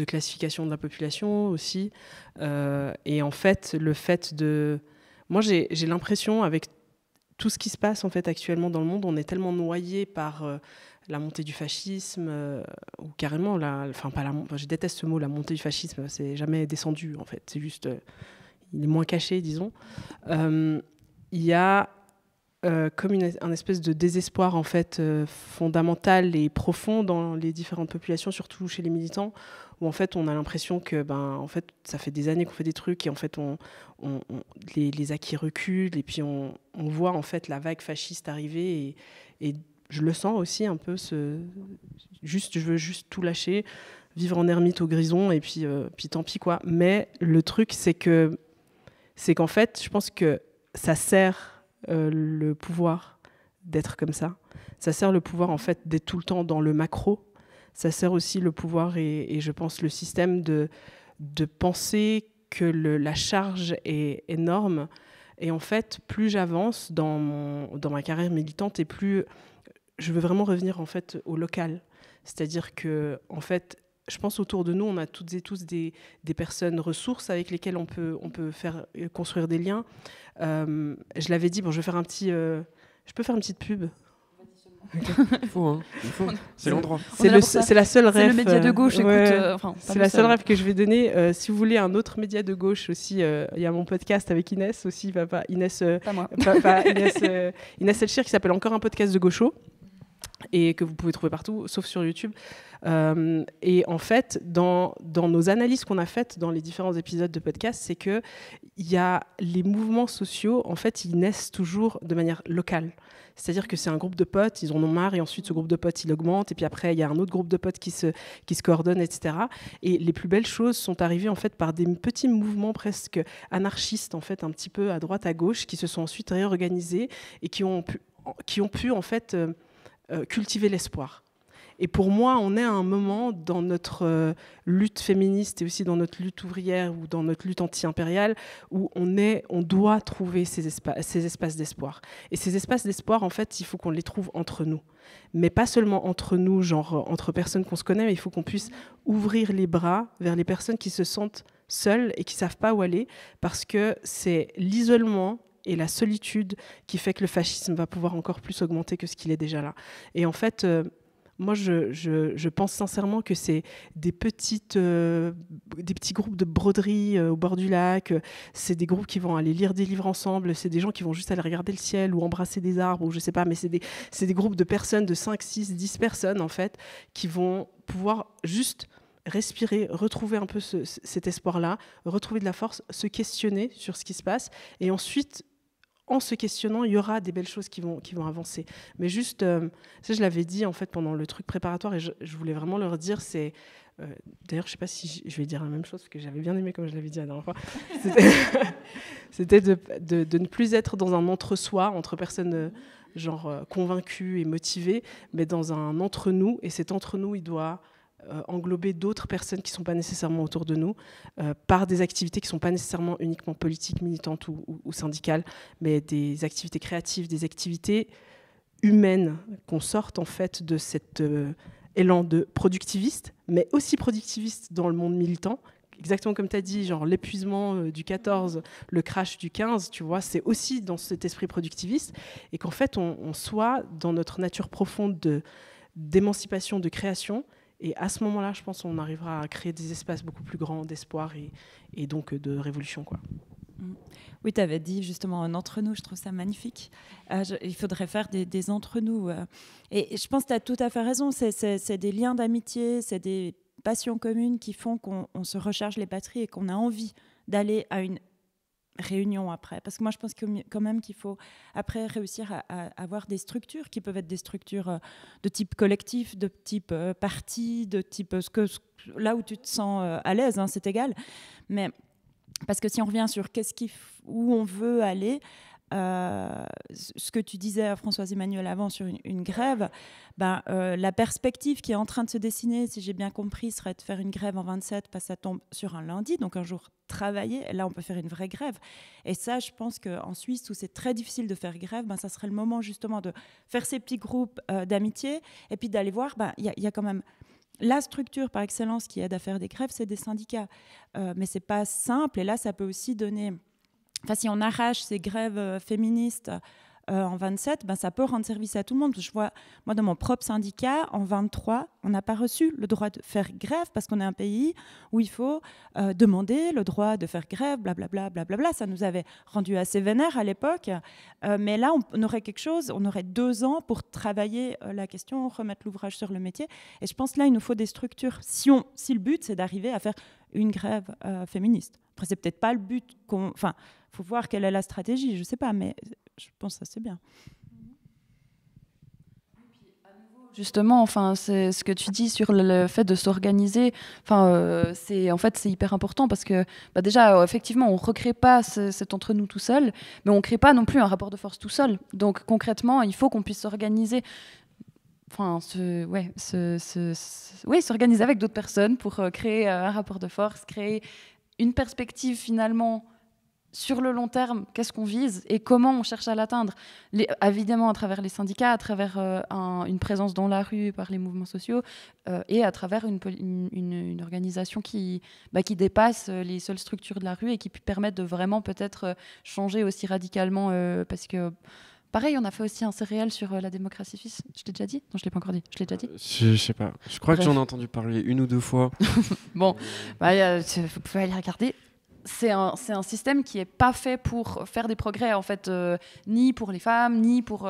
classification de la population aussi. Et en fait, le fait de... Moi, j'ai l'impression, avec tout ce qui se passe en fait, actuellement dans le monde, on est tellement noyé par la montée du fascisme, ou carrément, je déteste ce mot, la montée du fascisme, c'est jamais descendu, en fait. C'est juste... il est moins caché, disons. Il y a comme un espèce de désespoir en fait, fondamental et profond dans les différentes populations, surtout chez les militants, où en fait on a l'impression que en fait, ça fait des années qu'on fait des trucs et en fait les acquis reculent et puis on voit en fait la vague fasciste arriver et je le sens aussi un peu je veux juste tout lâcher, vivre en ermite au grison et puis tant pis quoi. Mais le truc c'est qu'en fait je pense que ça sert le pouvoir d'être comme ça. Ça sert le pouvoir en fait d'être tout le temps dans le macro. Ça sert aussi le pouvoir et je pense le système de penser que la charge est énorme. Et en fait, plus j'avance dans ma carrière militante et plus je veux vraiment revenir en fait au local. C'est-à-dire que en fait, je pense autour de nous, on a toutes et tous des personnes ressources avec lesquelles on peut faire construire des liens. Je l'avais dit, je vais faire je peux faire une petite pub. Il faut. C'est l'endroit. C'est la seule rêve. C'est le média de gauche. C'est la seule rêve que je vais donner. Si vous voulez un autre média de gauche aussi, il y a mon podcast avec Inès aussi, Inès Elchir qui s'appelle Encore un podcast de gaucho. et que vous pouvez trouver partout, sauf sur YouTube. Et en fait, dans nos analyses qu'on a faites dans les différents épisodes de podcast, c'est que les mouvements sociaux, en fait, ils naissent toujours de manière locale. C'est-à-dire que c'est un groupe de potes, ils en ont marre, et ensuite ce groupe de potes, il augmente, et puis après, il y a un autre groupe de potes qui se coordonnent, etc. Et les plus belles choses sont arrivées en fait par des petits mouvements presque anarchistes, en fait, un petit peu à droite, à gauche, qui se sont ensuite réorganisés et qui ont pu en fait cultiver l'espoir. Et pour moi, on est à un moment dans notre lutte féministe et aussi dans notre lutte ouvrière ou dans notre lutte anti-impériale où on doit trouver ces espaces d'espoir. Et ces espaces d'espoir, en fait, il faut qu'on les trouve entre nous. Mais pas seulement entre nous, genre entre personnes qu'on se connaît, mais il faut qu'on puisse ouvrir les bras vers les personnes qui se sentent seules et qui ne savent pas où aller, parce que c'est l'isolement et la solitude qui fait que le fascisme va pouvoir encore plus augmenter que ce qu'il est déjà là. Et en fait... moi, je pense sincèrement que c'est des petits groupes de broderie au bord du lac. C'est des groupes qui vont aller lire des livres ensemble. C'est des gens qui vont juste aller regarder le ciel ou embrasser des arbres, ou je sais pas. Mais c'est des groupes de personnes, de 5, 6, 10 personnes, en fait, qui vont pouvoir juste respirer, retrouver un peu cet espoir-là, retrouver de la force, se questionner sur ce qui se passe. Et ensuite... en se questionnant, il y aura des belles choses qui vont avancer. Mais juste, ça je l'avais dit en fait pendant le truc préparatoire et je voulais vraiment leur dire, c'est... d'ailleurs, je ne sais pas si je vais dire la même chose, parce que j'avais bien aimé comme je l'avais dit la dernière fois. C'était de ne plus être dans un entre-soi, entre personnes convaincues et motivées, mais dans un entre-nous. Et cet entre-nous, il doit... englober d'autres personnes qui ne sont pas nécessairement autour de nous, par des activités qui ne sont pas nécessairement uniquement politiques, militantes ou syndicales, mais des activités créatives, des activités humaines, qu'on sorte en fait de cet élan de productiviste, mais aussi productiviste dans le monde militant. Exactement comme tu as dit, genre l'épuisement du 14, le crash du 15, tu vois, c'est aussi dans cet esprit productiviste, et qu'en fait on soit dans notre nature profonde d'émancipation, de création. Et à ce moment-là, je pense qu'on arrivera à créer des espaces beaucoup plus grands d'espoir et donc de révolution, quoi. Oui, tu avais dit justement un entre-nous, je trouve ça magnifique. Il faudrait faire des entre-nous. Et je pense que tu as tout à fait raison, c'est des liens d'amitié, c'est des passions communes qui font qu'on se recharge les batteries et qu'on a envie d'aller à une réunion après. Parce que moi, je pense quand même qu'il faut après réussir à avoir des structures qui peuvent être des structures de type collectif, de type parti, de type là où tu te sens à l'aise, hein, c'est égal. Mais parce que si on revient sur où on veut aller, ce que tu disais à Françoise Emmanuel avant sur une grève, la perspective qui est en train de se dessiner, si j'ai bien compris, serait de faire une grève en 27 parce que ça tombe sur un lundi, donc un jour travaillé. Là, on peut faire une vraie grève. Et ça, je pense qu'en Suisse, où c'est très difficile de faire grève, ça serait le moment justement de faire ces petits groupes d'amitié et puis d'aller voir, il y a quand même... La structure par excellence qui aide à faire des grèves, c'est des syndicats. Mais ce n'est pas simple. Et là, ça peut aussi donner... Enfin, si on arrache ces grèves féministes en 27, ça peut rendre service à tout le monde. Je vois, moi, dans mon propre syndicat, en 23, on n'a pas reçu le droit de faire grève parce qu'on est un pays où il faut demander le droit de faire grève, blablabla, blablabla. Ça nous avait rendu assez vénère à l'époque. Mais là, on aurait quelque chose, on aurait 2 ans pour travailler la question, remettre l'ouvrage sur le métier. Et je pense que là, il nous faut des structures. Si le but, c'est d'arriver à faire une grève féministe. Après, c'est peut-être pas le but Enfin, il faut voir quelle est la stratégie, je ne sais pas, mais je pense que ça, c'est bien. Justement, enfin, c'est ce que tu dis sur le fait de s'organiser. Enfin, c'est hyper important parce que déjà, effectivement, on recrée pas cet entre nous tout seul, mais on crée pas non plus un rapport de force tout seul. Donc concrètement, il faut qu'on puisse s'organiser. Enfin, s'organiser avec d'autres personnes pour créer un rapport de force, créer une perspective finalement sur le long terme, qu'est-ce qu'on vise et comment on cherche à l'atteindre. Évidemment, à travers les syndicats, à travers une présence dans la rue par les mouvements sociaux et à travers une organisation qui dépasse les seules structures de la rue et qui permettent de vraiment peut-être changer aussi radicalement parce que pareil, on a fait aussi un céréal sur la démocratie suisse. Je l'ai déjà dit ? Non, je ne l'ai pas encore dit. Je l'ai déjà dit ? Je sais pas. Je crois que j'en ai entendu parler 1 ou 2 fois. Bon, vous pouvez aller regarder. c'est un système qui n'est pas fait pour faire des progrès, en fait, ni pour les femmes, ni pour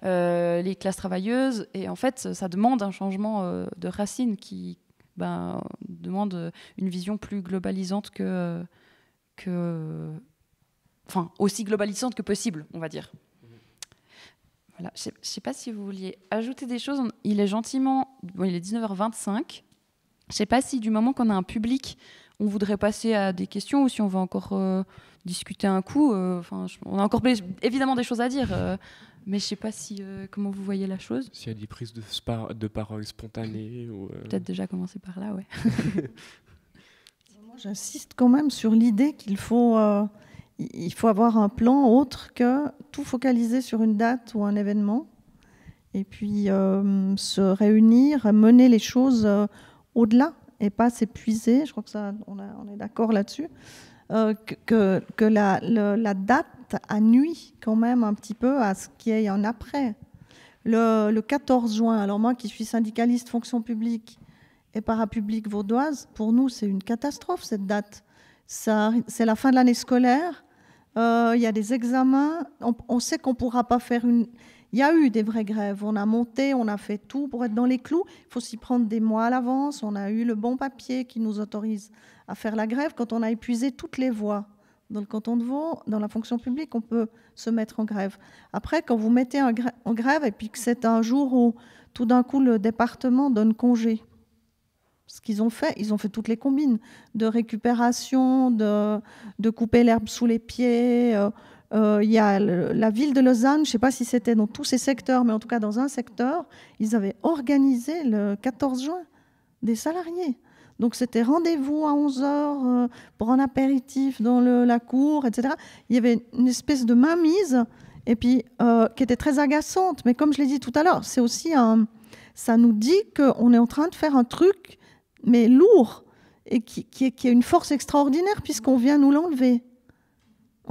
les classes travailleuses. Et en fait, ça demande un changement de racines qui demande une vision plus globalisante aussi globalisante que possible, on va dire. Voilà. Je ne sais pas si vous vouliez ajouter des choses. Il est gentiment... Bon, il est 19h25. Je ne sais pas si du moment qu'on a un public, on voudrait passer à des questions ou si on va encore discuter un coup. On a encore évidemment des choses à dire, mais je ne sais pas comment vous voyez la chose. S'il y a des prises de parole spontanées. Peut-être déjà commencer par là, ouais. Moi, j'insiste quand même sur l'idée qu'il faut avoir un plan autre que tout focaliser sur une date ou un événement. Et puis se réunir, mener les choses au-delà et pas s'épuiser. Je crois que on est d'accord là-dessus. Que la date a nuit quand même un petit peu à ce qu'il y ait un après. Le 14 juin, alors moi qui suis syndicaliste fonction publique et parapublique vaudoise, pour nous c'est une catastrophe cette date. C'est la fin de l'année scolaire, il y a des examens, on sait qu'on ne pourra pas faire une... Il y a eu des vraies grèves, on a monté, on a fait tout pour être dans les clous. Il faut s'y prendre des mois à l'avance. On a eu le bon papier qui nous autorise à faire la grève. Quand on a épuisé toutes les voies dans le canton de Vaud, dans la fonction publique, on peut se mettre en grève. Après, quand vous mettez en grève et puis que c'est un jour où tout d'un coup le département donne congé, ce qu'ils ont fait, ils ont fait toutes les combines de récupération, de couper l'herbe sous les pieds. Il y a la ville de Lausanne, je ne sais pas si c'était dans tous ces secteurs, mais en tout cas dans un secteur, ils avaient organisé le 14 juin des salariés. Donc c'était rendez-vous à 11h pour un apéritif dans la cour, etc. Il y avait une espèce de mainmise et puis, qui était très agaçante. Mais comme je l'ai dit tout à l'heure, c'est aussi ça nous dit qu'on est en train de faire un truc, mais lourd, et qui a une force extraordinaire puisqu'on vient nous l'enlever.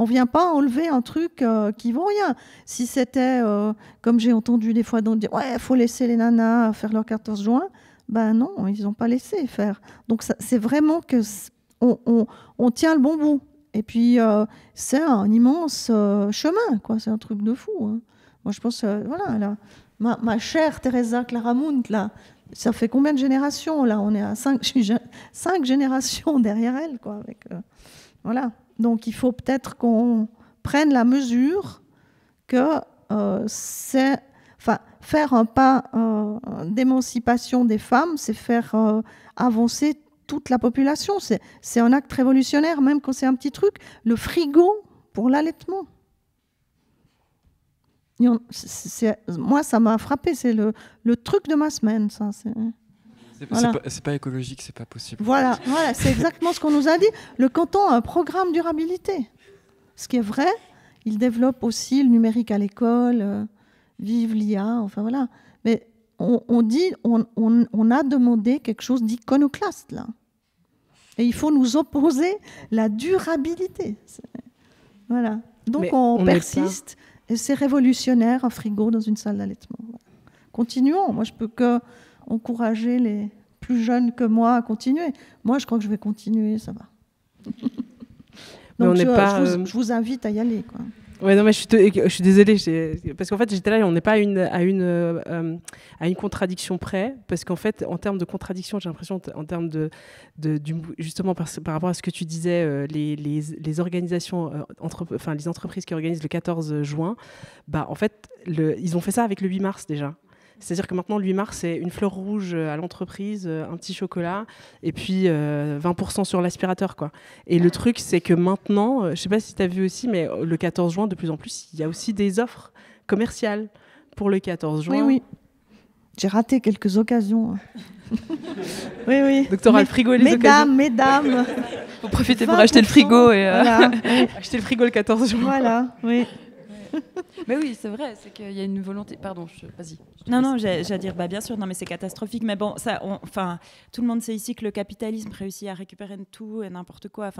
On ne vient pas enlever un truc qui vaut rien. Si c'était, comme j'ai entendu des fois, dire « ouais, il faut laisser les nanas faire leur 14 juin », ben non, ils n'ont pas laissé faire. Donc c'est vraiment on tient le bon bout. Et puis, c'est un immense chemin, quoi. C'est un truc de fou. Hein. Moi, je pense, voilà, là, ma chère Teresa Claramunt, là, ça fait combien de générations, là? On est à 5 générations derrière elle, quoi. Voilà. Donc, il faut peut-être qu'on prenne la mesure que faire un pas d'émancipation des femmes, c'est faire avancer toute la population. C'est un acte révolutionnaire, même quand c'est un petit truc. Le frigo pour l'allaitement. Moi, ça m'a frappé. C'est le truc de ma semaine, ça. C'est pas écologique, c'est pas possible. Voilà, c'est exactement ce qu'on nous a dit. Le canton a un programme durabilité. Ce qui est vrai, il développe aussi le numérique à l'école, vive l'IA, enfin voilà. Mais on a demandé quelque chose d'iconoclaste, là. Et il faut nous opposer la durabilité. Voilà. Donc on persiste, et c'est révolutionnaire, un frigo dans une salle d'allaitement. Voilà. Continuons. Moi, je peux que encourager les plus jeunes que moi à continuer. Moi, je crois que je vais continuer, ça va. Donc, je vous invite à y aller, quoi. Ouais, non, mais je suis désolée, parce qu'en fait, j'étais là et on n'est pas à une contradiction près, parce qu'en fait, en termes de contradiction, j'ai l'impression, en termes justement par rapport à ce que tu disais, les organisations, les entreprises qui organisent le 14 juin, en fait, ils ont fait ça avec le 8 mars déjà. C'est-à-dire que maintenant, le 8 mars, c'est une fleur rouge à l'entreprise, un petit chocolat, et puis 20% sur l'aspirateur, quoi. Et le truc, c'est que maintenant, je ne sais pas si tu as vu aussi, mais le 14 juin, de plus en plus, il y a aussi des offres commerciales pour le 14 juin. Oui. J'ai raté quelques occasions. Oui. Donc, tu auras le frigo et les occasions. Mesdames. Faut profiter pour acheter le frigo. Et voilà, oui. Acheter le frigo le 14 juin. Voilà, oui. Mais oui, c'est vrai, c'est qu'il y a une volonté. Pardon, vas-y. Non, j'allais dire, bien sûr, non, mais c'est catastrophique. Mais bon, tout le monde sait ici que le capitalisme réussit à récupérer tout et n'importe quoi.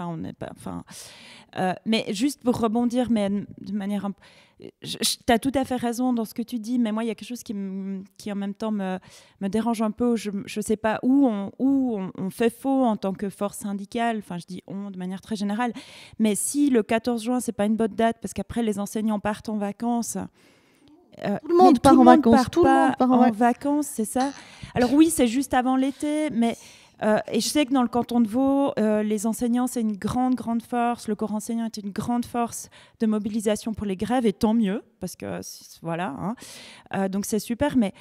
Mais juste pour rebondir, mais de manière tu as tout à fait raison dans ce que tu dis, mais moi, il y a quelque chose qui en même temps me dérange un peu. Je ne sais pas où on fait faux en tant que force syndicale. Enfin, je dis on de manière très générale. Mais si le 14 juin, ce n'est pas une bonne date, parce qu'après, les enseignants partent en vacances... tout le monde part en vacances. Tout le monde part en vacances, c'est ça. Alors oui, c'est juste avant l'été, mais... et je sais que dans le canton de Vaud, les enseignants, c'est une grande force. Le corps enseignant est une grande force de mobilisation pour les grèves, et tant mieux, parce que voilà. Donc c'est super, mais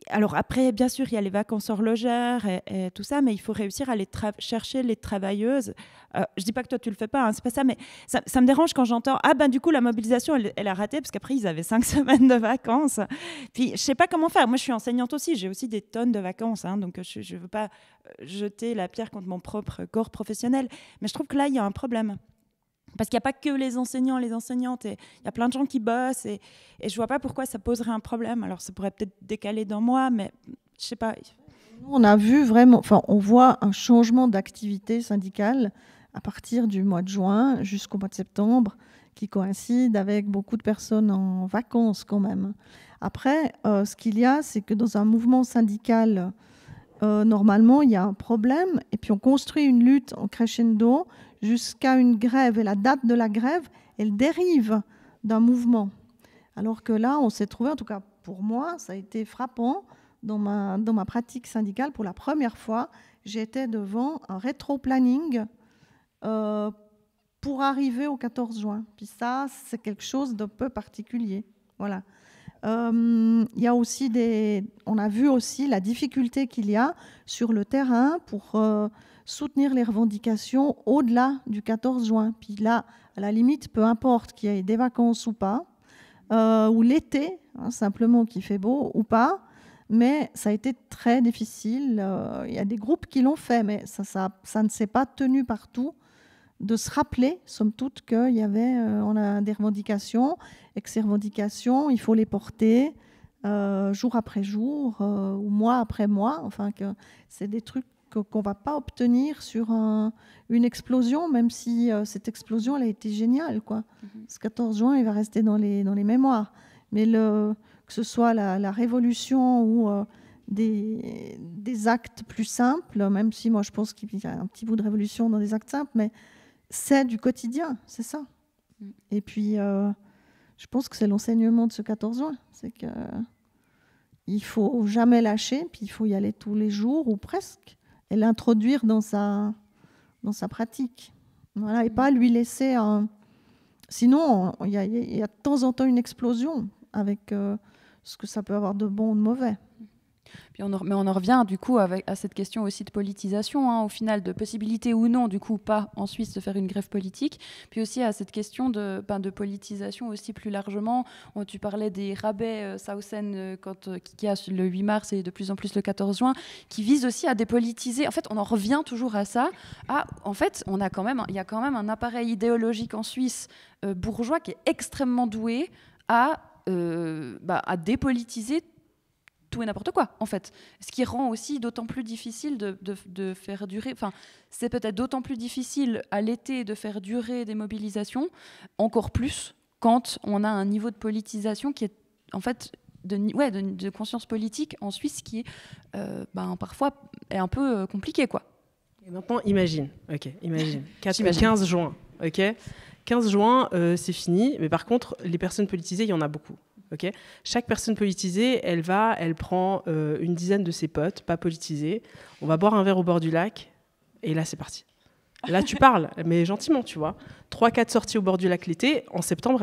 alors après, bien sûr, il y a les vacances horlogères et tout ça, mais il faut réussir à aller chercher les travailleuses. Je dis pas que toi tu le fais pas, hein, c'est pas ça, mais ça me dérange quand j'entends du coup la mobilisation elle a raté parce qu'après ils avaient 5 semaines de vacances. Puis je sais pas comment faire. Moi je suis enseignante aussi, j'ai aussi des tonnes de vacances, hein, donc je veux pas jeter la pierre contre mon propre corps professionnel, mais je trouve que là il y a un problème. Parce qu'il n'y a pas que les enseignants, les enseignantes, et il y a plein de gens qui bossent, et je ne vois pas pourquoi ça poserait un problème. Alors ça pourrait peut-être décaler d'un mois, mais je ne sais pas. On a vu vraiment, on voit un changement d'activité syndicale à partir du mois de juin jusqu'au mois de septembre, qui coïncide avec beaucoup de personnes en vacances quand même. Après, ce qu'il y a, c'est que dans un mouvement syndical, normalement, il y a un problème, et puis on construit une lutte en crescendo jusqu'à une grève. Et la date de la grève, elle dérive d'un mouvement. Alors que là, on s'est trouvé, en tout cas pour moi, ça a été frappant dans ma pratique syndicale. Pour la première fois, j'étais devant un rétro-planning pour arriver au 14 juin. Puis ça, c'est quelque chose d'un peu particulier. Voilà. Il y a aussi on a vu aussi la difficulté qu'il y a sur le terrain pour soutenir les revendications au-delà du 14 juin. Puis là, à la limite, peu importe qu'il y ait des vacances ou pas, ou l'été, hein, simplement qu'il fait beau ou pas, mais ça a été très difficile. Il y a des groupes qui l'ont fait, mais ça ne s'est pas tenu partout, de se rappeler, somme toute, qu'il y avait, on a des revendications, et que ces revendications, il faut les porter jour après jour, ou mois après mois, enfin que c'est des trucs qu'on ne va pas obtenir sur une explosion, même si cette explosion elle a été géniale, quoi. Ce 14 juin, il va rester dans les mémoires. Mais que ce soit la révolution ou des actes plus simples, même si moi je pense qu'il y a un petit bout de révolution dans des actes simples, mais c'est du quotidien, c'est ça. Et puis, je pense que c'est l'enseignement de ce 14 juin, c'est qu'il ne faut jamais lâcher, puis il faut y aller tous les jours, ou presque, et l'introduire dans sa pratique. Voilà, et pas lui laisser Sinon, il y a de temps en temps une explosion avec ce que ça peut avoir de bon ou de mauvais. Puis mais on en revient du coup à cette question aussi de politisation, hein, au final, de possibilité ou non, du coup, pas en Suisse de faire une grève politique. Puis aussi à cette question de politisation aussi plus largement. Tu parlais des rabais Sausen qui a le 8 mars et de plus en plus le 14 juin, qui visent aussi à dépolitiser. En fait, on en revient toujours à ça. En fait, il y a quand même un appareil idéologique en Suisse bourgeois qui est extrêmement doué à dépolitiser tout et n'importe quoi, en fait. Ce qui rend aussi d'autant plus difficile de faire durer... Enfin, c'est peut-être d'autant plus difficile à l'été de faire durer des mobilisations, encore plus quand on a un niveau de politisation qui est, en fait, de conscience politique en Suisse qui est parfois est un peu compliqué, quoi. Et maintenant, imagine. 15 juin, ok. 15 juin, c'est fini, mais par contre, les personnes politisées, il y en a beaucoup. Okay. Chaque personne politisée, elle prend une dizaine de ses potes, pas politisés. On va boire un verre au bord du lac, et là, c'est parti. Là, tu parles, mais gentiment, tu vois. 3-4 sorties au bord du lac l'été. En septembre,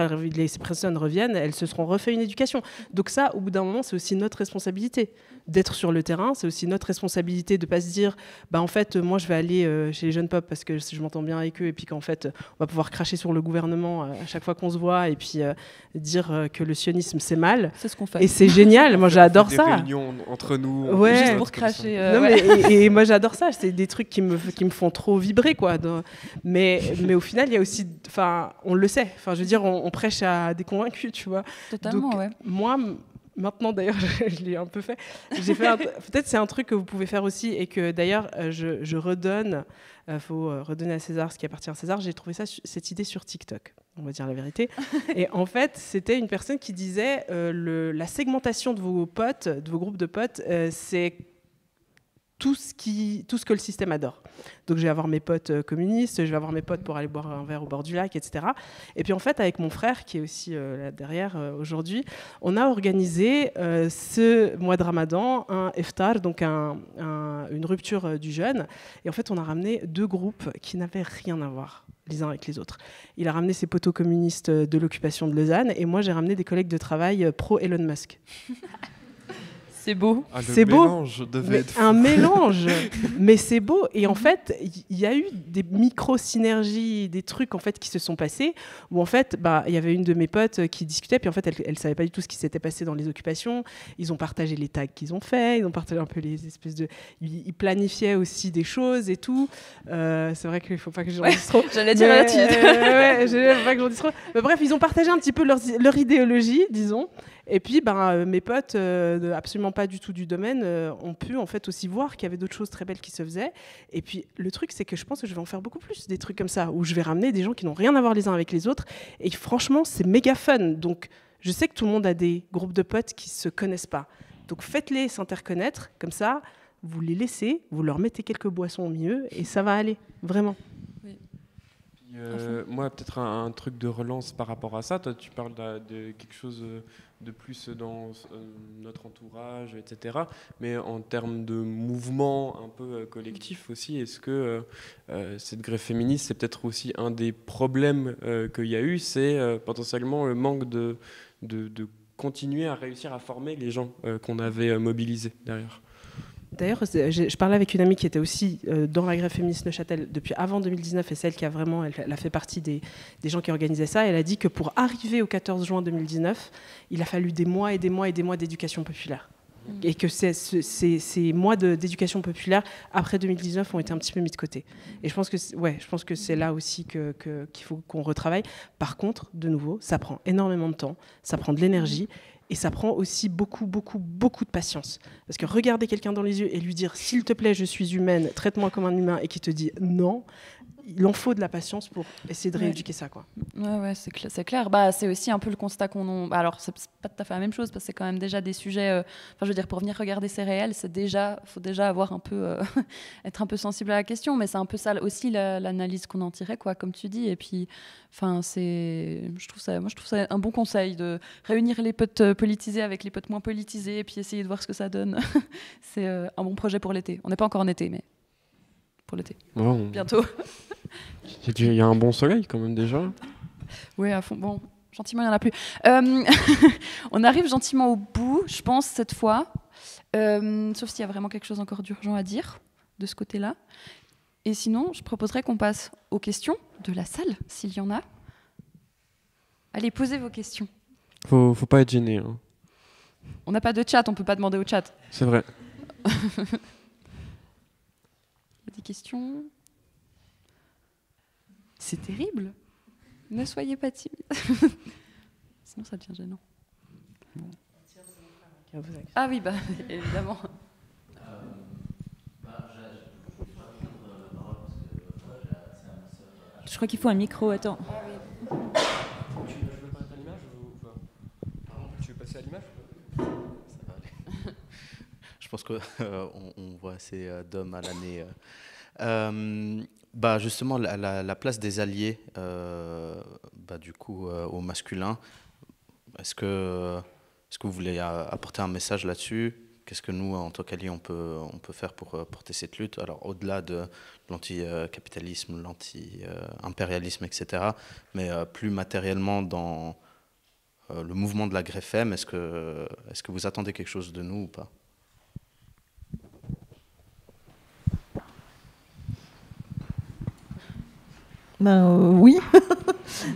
ces personnes reviennent, elles se seront refait une éducation. Donc ça, au bout d'un moment, c'est aussi notre responsabilité d'être sur le terrain. C'est aussi notre responsabilité de ne pas se dire, en fait, moi, je vais aller chez les jeunes pop parce que je m'entends bien avec eux et puis qu'en fait, on va pouvoir cracher sur le gouvernement à chaque fois qu'on se voit et puis dire que le sionisme, c'est mal. C'est ce qu'on fait. Et c'est génial. Moi, j'adore ça. Des réunions entre nous. Ouais. Juste pour cracher. Et moi, j'adore ça. C'est des trucs qui me font trop vibrer, quoi. Mais au final, il y a aussi, on le sait. Je veux dire, on prêche à des convaincus, tu vois. Totalement, donc, ouais. Moi, maintenant d'ailleurs, je l'ai un peu fait. Peut-être c'est un truc que vous pouvez faire aussi et que d'ailleurs je redonne. Faut redonner à César ce qui appartient à César. J'ai trouvé cette idée sur TikTok, on va dire la vérité. Et en fait, c'était une personne qui disait la segmentation de vos potes, de vos groupes de potes, c'est tout ce que le système adore. Donc je vais avoir mes potes communistes, je vais avoir mes potes pour aller boire un verre au bord du lac, etc. Et puis en fait, avec mon frère, qui est aussi là derrière aujourd'hui, on a organisé ce mois de Ramadan un iftar, donc une rupture du jeûne. Et en fait, on a ramené 2 groupes qui n'avaient rien à voir les uns avec les autres. Il a ramené ses potos communistes de l'occupation de Lausanne, et moi j'ai ramené des collègues de travail pro Elon Musk. C'est beau. C'est beau. Un mélange, mais c'est beau. Et en fait, il y a eu des micro-synergies, des trucs en fait qui se sont passés, où en fait, il y avait une de mes potes qui discutait, puis en fait, elle savait pas du tout ce qui s'était passé dans les occupations. Ils ont partagé les tags qu'ils ont faits, ils ont partagé un peu les espèces de... Ils planifiaient aussi des choses et tout. C'est vrai qu'il faut pas que j'en dise trop. J'allais dire là-dessus. Je faut pas que j'en dise trop. Mais bref, ils ont partagé un petit peu leur idéologie, disons. Et puis, mes potes, absolument pas du tout du domaine, ont pu en fait aussi voir qu'il y avait d'autres choses très belles qui se faisaient. Et puis, le truc, c'est que je pense que je vais en faire beaucoup plus, des trucs comme ça, où je vais ramener des gens qui n'ont rien à voir les uns avec les autres. Et franchement, c'est méga fun. Donc, je sais que tout le monde a des groupes de potes qui se connaissent pas. Donc, faites-les s'interconnaître. Comme ça, vous les laissez, vous leur mettez quelques boissons au milieu, et ça va aller, vraiment. Oui. Moi, peut-être un truc de relance par rapport à ça. Toi, tu parles de quelque chose de plus dans notre entourage, etc. Mais en termes de mouvement un peu collectif aussi, est-ce que cette grève féministe, c'est peut-être aussi un des problèmes qu'il y a eu, c'est potentiellement le manque de continuer à réussir à former les gens qu'on avait mobilisés derrière. D'ailleurs, je parlais avec une amie qui était aussi dans la grève féministe Neuchâtel depuis avant 2019, et celle qui elle a fait partie des gens qui organisaient ça. Elle a dit que pour arriver au 14 juin 2019, il a fallu des mois et des mois et des mois d'éducation populaire. Et que ces mois d'éducation populaire, après 2019, ont été un petit peu mis de côté. Et je pense que c'est là aussi qu'il faut qu'on retravaille. Par contre, de nouveau, ça prend énormément de temps, ça prend de l'énergie. Et ça prend aussi beaucoup, beaucoup, beaucoup de patience. Parce que regarder quelqu'un dans les yeux et lui dire « s'il te plaît, je suis humaine, traite-moi comme un humain » et qui te dit « non », il en faut de la patience pour essayer de rééduquer ça, quoi. Ouais, c'est clair. C'est aussi un peu le constat qu'on a. Alors, c'est pas tout à fait la même chose, parce que c'est quand même déjà des sujets... je veux dire, pour venir regarder ces réels, faut déjà avoir un peu... être un peu sensible à la question, mais c'est un peu ça aussi l'analyse qu'on en tirait, quoi, comme tu dis. Et puis, je trouve ça un bon conseil, de réunir les potes politisés avec les potes moins politisés, et puis essayer de voir ce que ça donne. C'est un bon projet pour l'été. On n'est pas encore en été, mais... pour l'été. Bientôt. Il y a un bon soleil quand même déjà. Oui, à fond. Bon, gentiment, il n'y en a plus. On arrive gentiment au bout, je pense, cette fois. Sauf s'il y a vraiment quelque chose encore d'urgent à dire de ce côté-là. Et sinon, je proposerais qu'on passe aux questions de la salle, s'il y en a. Allez, posez vos questions. Faut pas être gêné. Hein. On n'a pas de chat, on ne peut pas demander au chat. C'est vrai. Des questions? C'est terrible. Ne soyez pas timide. Sinon, ça devient gênant. Bon. Ah oui, évidemment. Je crois qu'il faut un micro, attends. Tu veux passer à l'image? Ça va aller. Je pense qu'on voit assez d'hommes à l'année. Justement, la place des alliés, du coup, au masculin, est-ce que vous voulez apporter un message là-dessus? Qu'est-ce que nous, en tant qu'alliés, on peut faire pour porter cette lutte? Alors, au-delà de l'anticapitalisme, l'anti-impérialisme, etc., mais plus matériellement dans le mouvement de la grève femme, est-ce que vous attendez quelque chose de nous ou pas? Oui.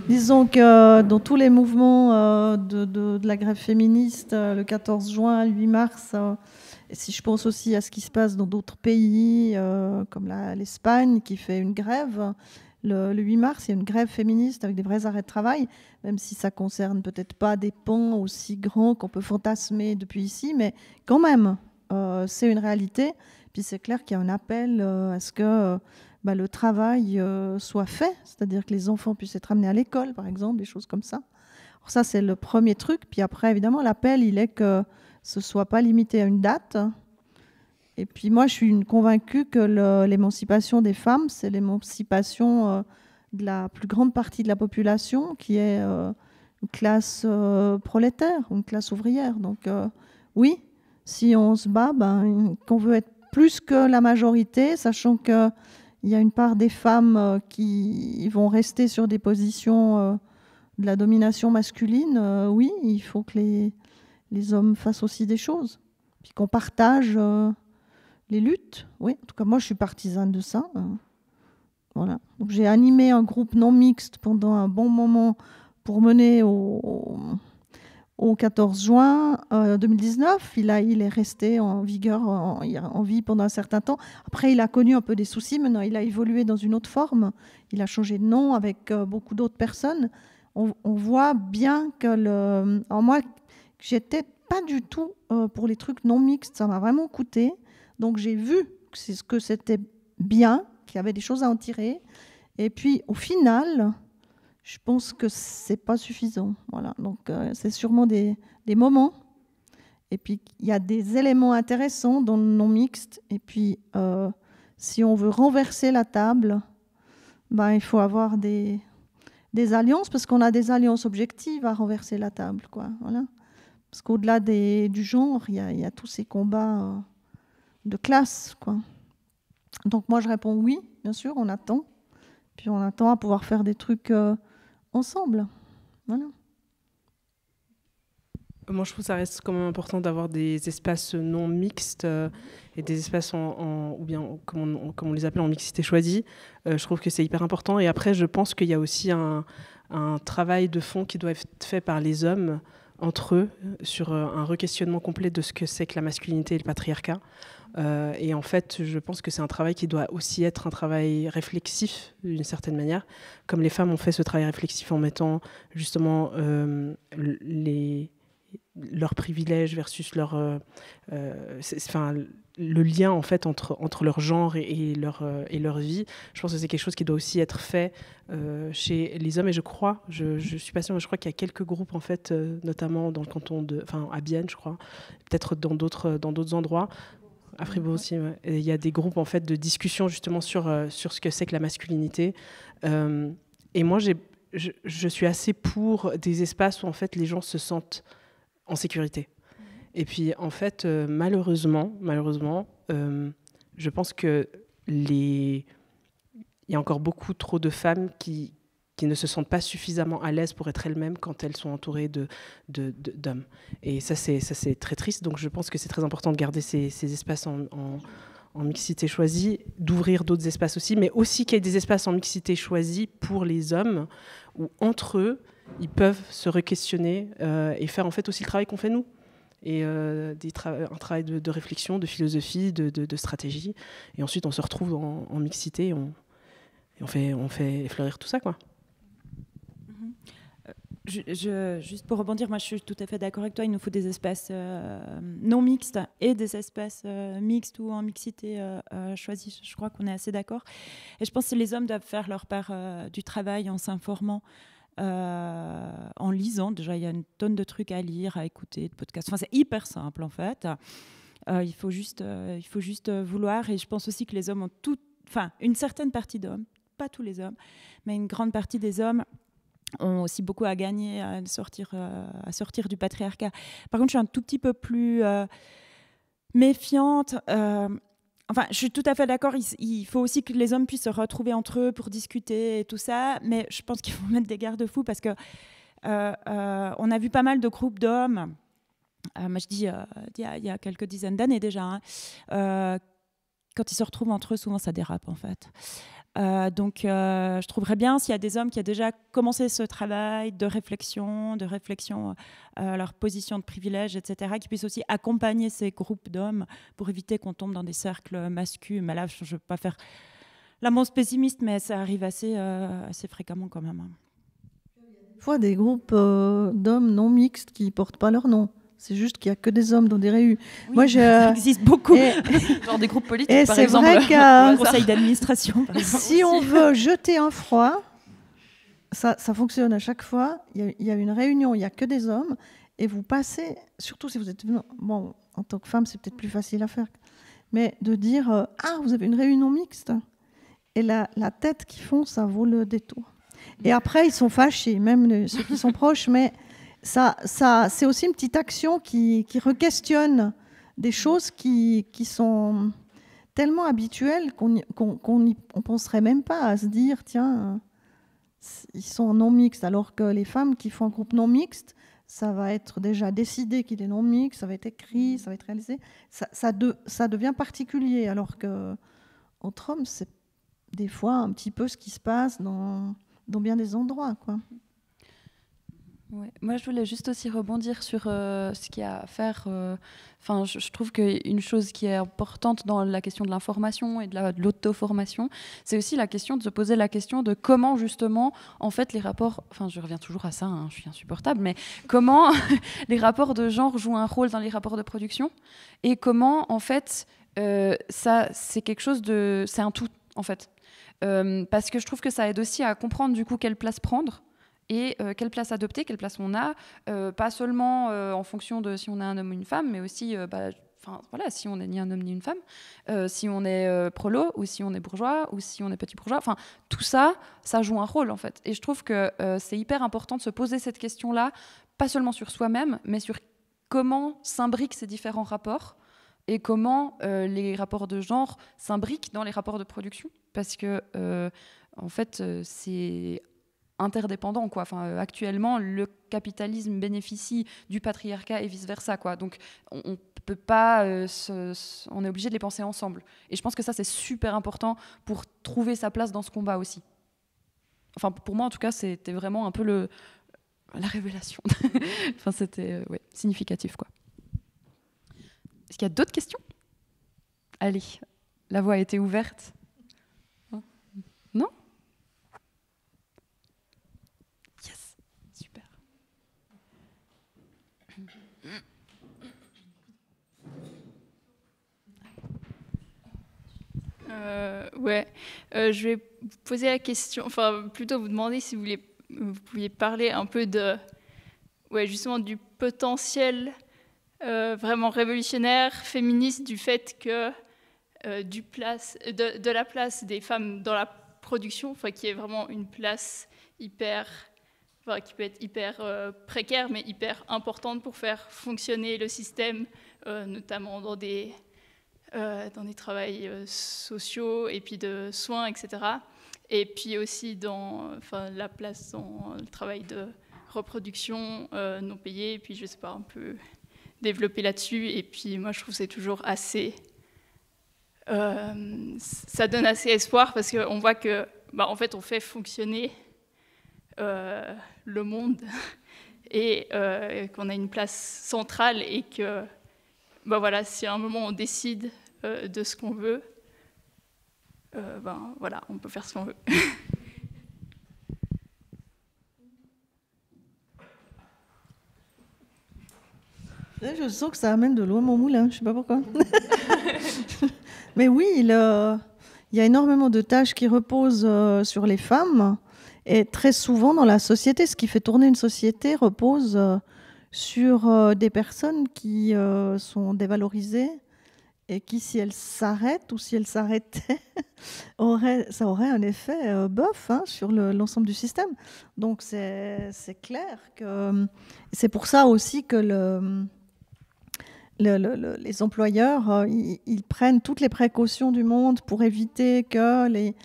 Disons que dans tous les mouvements de la grève féministe, le 14 juin, le 8 mars, et si je pense aussi à ce qui se passe dans d'autres pays, comme l'Espagne qui fait une grève, le 8 mars, il y a une grève féministe avec des vrais arrêts de travail, même si ça concerne peut-être pas des pans aussi grands qu'on peut fantasmer depuis ici, mais quand même, c'est une réalité. Puis c'est clair qu'il y a un appel à ce que le travail soit fait, c'est-à-dire que les enfants puissent être amenés à l'école, par exemple, des choses comme ça. Alors ça, c'est le premier truc. Puis après, évidemment, l'appel, il est que ce ne soit pas limité à une date. Et puis moi, je suis convaincue que l'émancipation des femmes, c'est l'émancipation de la plus grande partie de la population, qui est une classe prolétaire, une classe ouvrière. Donc oui, si on se bat, qu'on veut être plus que la majorité, sachant qu'il y a une part des femmes qui vont rester sur des positions de la domination masculine, oui, il faut que les hommes fassent aussi des choses. Puis qu'on partage... les luttes, oui. En tout cas, moi, je suis partisane de ça. Voilà. Donc, j'ai animé un groupe non mixte pendant un bon moment pour mener au 14 juin 2019. Il est resté en vigueur, en vie pendant un certain temps. Après, il a connu un peu des soucis. Maintenant, il a évolué dans une autre forme. Il a changé de nom avec beaucoup d'autres personnes. On voit bien que alors moi, j'étais pas du tout pour les trucs non mixtes. Ça m'a vraiment coûté. Donc, j'ai vu que c'était bien, qu'il y avait des choses à en tirer. Et puis, au final, je pense que c'est pas suffisant. Voilà. Donc, c'est sûrement des moments. Et puis, il y a des éléments intéressants dans le non-mixte. Et puis, si on veut renverser la table, il faut avoir des alliances, parce qu'on a des alliances objectives à renverser la table, quoi. Voilà. Parce qu'au-delà du genre, il y a tous ces combats... de classe, quoi. Donc moi je réponds oui, bien sûr, on attend. Puis on attend à pouvoir faire des trucs ensemble. Voilà. Moi je trouve que ça reste quand même important d'avoir des espaces non mixtes et des espaces ou bien comme on les appelle en mixité choisie. Je trouve que c'est hyper important. Et après je pense qu'il y a aussi un travail de fond qui doit être fait par les hommes entre eux sur un re-questionnement complet de ce que c'est que la masculinité et le patriarcat. Et en fait, je pense que c'est un travail qui doit aussi être un travail réflexif d'une certaine manière, comme les femmes ont fait ce travail réflexif en mettant justement leurs privilèges versus le lien en fait entre leur genre et leur vie. Je pense que c'est quelque chose qui doit aussi être fait chez les hommes. Et je suis pas sûre, mais je crois qu'il y a quelques groupes en fait, notamment dans le canton à Bienne, je crois, peut-être dans d'autres endroits. À Fribourg aussi, ouais. Il y a des groupes en fait de discussion justement sur ce que c'est que la masculinité. Et moi, je suis assez pour des espaces où en fait les gens se sentent en sécurité. Et puis en fait, malheureusement, je pense que il y a encore beaucoup trop de femmes qui ne se sentent pas suffisamment à l'aise pour être elles-mêmes quand elles sont entourées d'hommes. Et ça, c'est très triste. Donc, je pense que c'est très important de garder ces espaces en mixité choisie, d'ouvrir d'autres espaces aussi, mais aussi qu'il y ait des espaces en mixité choisie pour les hommes, où entre eux, ils peuvent se re-questionner et faire en fait aussi le travail qu'on fait nous. Et un travail de réflexion, de philosophie, de stratégie. Et ensuite, on se retrouve en mixité et on fait effleurir tout ça, quoi. Juste pour rebondir, moi je suis tout à fait d'accord avec toi, il nous faut des espaces non mixtes et des espaces mixtes ou en mixité choisie, je crois qu'on est assez d'accord. Et je pense que les hommes doivent faire leur part du travail en s'informant, en lisant. Déjà, il y a une tonne de trucs à lire, à écouter, de podcasts. Enfin, c'est hyper simple en fait. Il faut juste vouloir. Et je pense aussi que les hommes ont une certaine partie d'hommes, pas tous les hommes, mais une grande partie des hommes ont aussi beaucoup à gagner à sortir du patriarcat. Par contre, je suis un tout petit peu plus méfiante. Je suis tout à fait d'accord, il faut aussi que les hommes puissent se retrouver entre eux pour discuter et tout ça, mais je pense qu'il faut mettre des garde-fous parce que on a vu pas mal de groupes d'hommes, moi je dis il y a quelques dizaines d'années déjà, quand ils se retrouvent entre eux, souvent ça dérape en fait. Donc, je trouverais bien s'il y a des hommes qui ont déjà commencé ce travail de réflexion leur position de privilège, etc., qui puissent aussi accompagner ces groupes d'hommes pour éviter qu'on tombe dans des cercles masculins. Mais là, je ne veux pas faire l'ambiance pessimiste, mais ça arrive assez fréquemment quand même. Fois des groupes d'hommes non mixtes qui portent pas leur nom. C'est juste qu'il y a que des hommes dans des réus. Oui, moi, ça existe beaucoup. Genre des groupes politiques, par exemple. C'est vrai qu'un conseil d'administration. Si on veut jeter un froid, ça fonctionne à chaque fois. Il y a une réunion, il n'y a que des hommes, et vous passez, surtout si vous êtes... Bon, en tant que femme, c'est peut-être plus facile à faire, mais de dire « Ah, vous avez une réunion mixte ?» Et la tête qu'ils font, ça vaut le détour. Et après, ils sont fâchés, même ceux qui sont proches, mais ça, c'est aussi une petite action qui re-questionne des choses qui sont tellement habituelles qu'on ne penserait même pas à se dire « Tiens, ils sont non mixtes », alors que les femmes qui font un groupe non mixte, ça va être déjà décidé qu'il est non mixte, ça va être écrit, ça va être réalisé. Ça devient particulier, alors qu'entre hommes, c'est des fois un petit peu ce qui se passe dans bien des endroits, quoi. Ouais. Moi, je voulais juste aussi rebondir sur ce qu'il y a à faire. Je trouve qu'une chose qui est importante dans la question de l'information et de l'auto-formation, c'est aussi la question de se poser la question de comment, justement, en fait, les rapports... Enfin, je reviens toujours à ça, hein, je suis insupportable, mais comment les rapports de genre jouent un rôle dans les rapports de production et comment, en fait, ça, c'est quelque chose de... C'est un tout, en fait. Parce que je trouve que ça aide aussi à comprendre, du coup, quelle place prendre et quelle place adopter, quelle place on a, pas seulement en fonction de si on est un homme ou une femme, mais aussi si on n'est ni un homme ni une femme, si on est prolo ou si on est bourgeois ou si on est petit bourgeois, enfin tout ça, ça joue un rôle en fait. Et je trouve que c'est hyper important de se poser cette question-là, pas seulement sur soi-même, mais sur comment s'imbriquent ces différents rapports et comment les rapports de genre s'imbriquent dans les rapports de production, parce que en fait c'est interdépendants, quoi. Enfin, actuellement, le capitalisme bénéficie du patriarcat et vice-versa, quoi. Donc, on peut pas... on est obligé de les penser ensemble. Et je pense que ça, c'est super important pour trouver sa place dans ce combat aussi. Enfin, pour moi, en tout cas, c'était vraiment un peu la révélation. Enfin, c'était significatif, quoi. Est-ce qu'il y a d'autres questions ? Allez, la voie a été ouverte. Non ? Je vais vous poser la question, enfin plutôt vous demander si vous pouviez parler un peu justement du potentiel vraiment révolutionnaire, féministe, du fait que de la place des femmes dans la production, enfin qui est vraiment une place qui peut être hyper précaire, mais hyper importante pour faire fonctionner le système, notamment dans des travails sociaux et puis de soins, etc. Et puis aussi dans la place dans le travail de reproduction non payé, et puis je sais pas, un peu développer là-dessus. Et puis moi je trouve que c'est toujours assez... ça donne assez espoir parce qu'on voit que en fait on fait fonctionner le monde et qu'on a une place centrale et que si à un moment on décide de ce qu'on veut, on peut faire ce qu'on veut. Je sens que ça amène de l'eau à mon moulin, je ne sais pas pourquoi. Mais oui, il y a énormément de tâches qui reposent sur les femmes, et très souvent dans la société, ce qui fait tourner une société repose sur des personnes qui sont dévalorisées, et qui, si elles s'arrêtent ou si elles s'arrêtaient, ça aurait un effet bof sur l'ensemble du système. Donc c'est clair que c'est pour ça aussi que les employeurs ils prennent toutes les précautions du monde pour éviter que les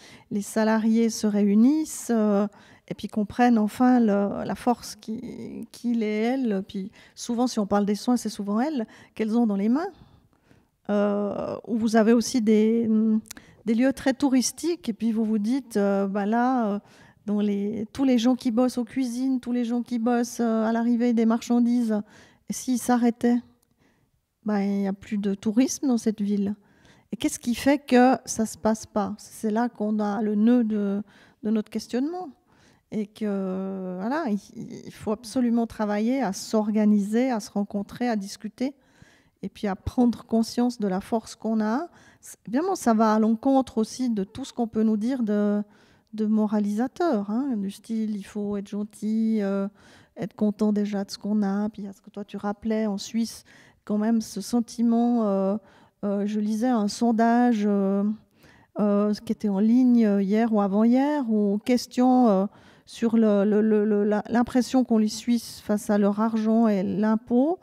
salariés se réunissent et puis comprennent enfin la force qu'il et elles. Puis souvent, si on parle des soins, c'est souvent elles qu'elles ont dans les mains. Où vous avez aussi des lieux très touristiques, et puis vous vous dites, tous les gens qui bossent aux cuisines, tous les gens qui bossent à l'arrivée des marchandises, s'ils s'arrêtaient, il n'y a plus de tourisme dans cette ville. Et qu'est-ce qui fait que ça ne se passe pas? C'est là qu'on a le nœud de notre questionnement. Et que voilà, il faut absolument travailler à s'organiser, à se rencontrer, à discuter, et puis à prendre conscience de la force qu'on a. Évidemment, ça va à l'encontre aussi de tout ce qu'on peut nous dire de moralisateur, hein, du style il faut être gentil, être content déjà de ce qu'on a. Puis il y a ce que toi tu rappelais en Suisse, quand même ce sentiment. Je lisais un sondage qui était en ligne hier ou avant-hier, où question sur l'impression qu'ont les Suisses face à leur argent et l'impôt.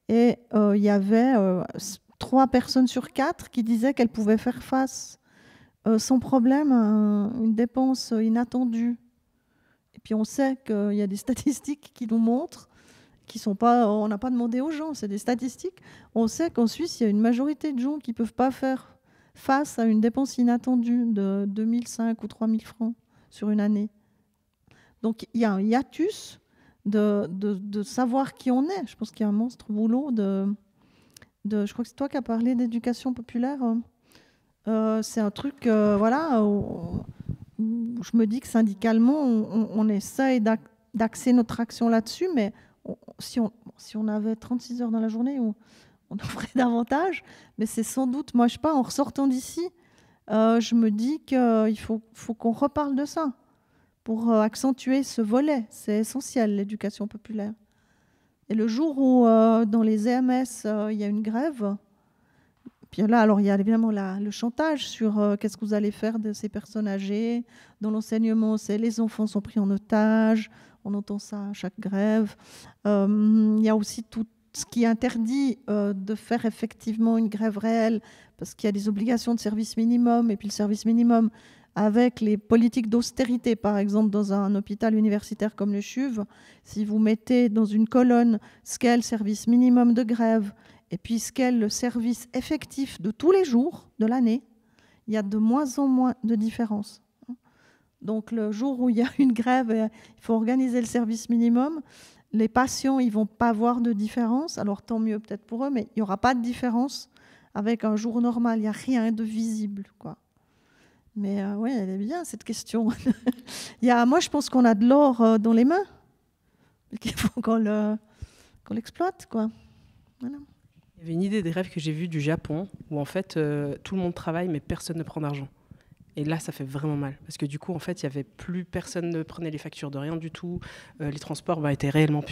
Et il y avait 3 personnes sur 4 qui disaient qu'elles pouvaient faire face sans problème à une dépense inattendue. Et puis on sait qu'il y a des statistiques qui nous montrent, qui sont pas, on n'a pas demandé aux gens, c'est des statistiques. On sait qu'en Suisse, il y a une majorité de gens qui ne peuvent pas faire face à une dépense inattendue de 2005 ou 3000 francs sur une année. Donc il y a un hiatus de savoir qui on est. Je pense qu'il y a un monstre boulot je crois que c'est toi qui as parlé d'éducation populaire. C'est un truc voilà, où je me dis que syndicalement, on essaye d'axer notre action là-dessus, mais si on avait 36 heures dans la journée, on en ferait davantage. Mais c'est sans doute, moi je sais pas, en ressortant d'ici, je me dis qu'il faut qu'on reparle de ça pour accentuer ce volet. C'est essentiel, l'éducation populaire. Et le jour où, dans les EMS, il y a une grève, puis là, alors il y a évidemment le chantage sur qu'est-ce que vous allez faire de ces personnes âgées. Dans l'enseignement, c'est les enfants sont pris en otage. On entend ça à chaque grève. Il y a aussi tout ce qui interdit de faire effectivement une grève réelle, parce qu'il y a des obligations de service minimum, et puis le service minimum, avec les politiques d'austérité, par exemple dans un hôpital universitaire comme le CHUV, si vous mettez dans une colonne ce qu'est le service minimum de grève et puis ce qu'est le service effectif de tous les jours de l'année, il y a de moins en moins de différence. Donc le jour où il y a une grève, il faut organiser le service minimum. Les patients, ils ne vont pas voir de différence. Alors tant mieux peut-être pour eux, mais il n'y aura pas de différence avec un jour normal. Il n'y a rien de visible, quoi. Mais oui, elle est bien, cette question. Moi, je pense qu'on a de l'or dans les mains. Il faut qu'on l'exploite, quoi. Voilà. Il y avait une idée des rêves que j'ai vue du Japon, où en fait, tout le monde travaille, mais personne ne prend d'argent. Et là, ça fait vraiment mal. Parce que du coup, en fait, il y avait plus personne ne prenait les factures de rien du tout. Les transports étaient réellement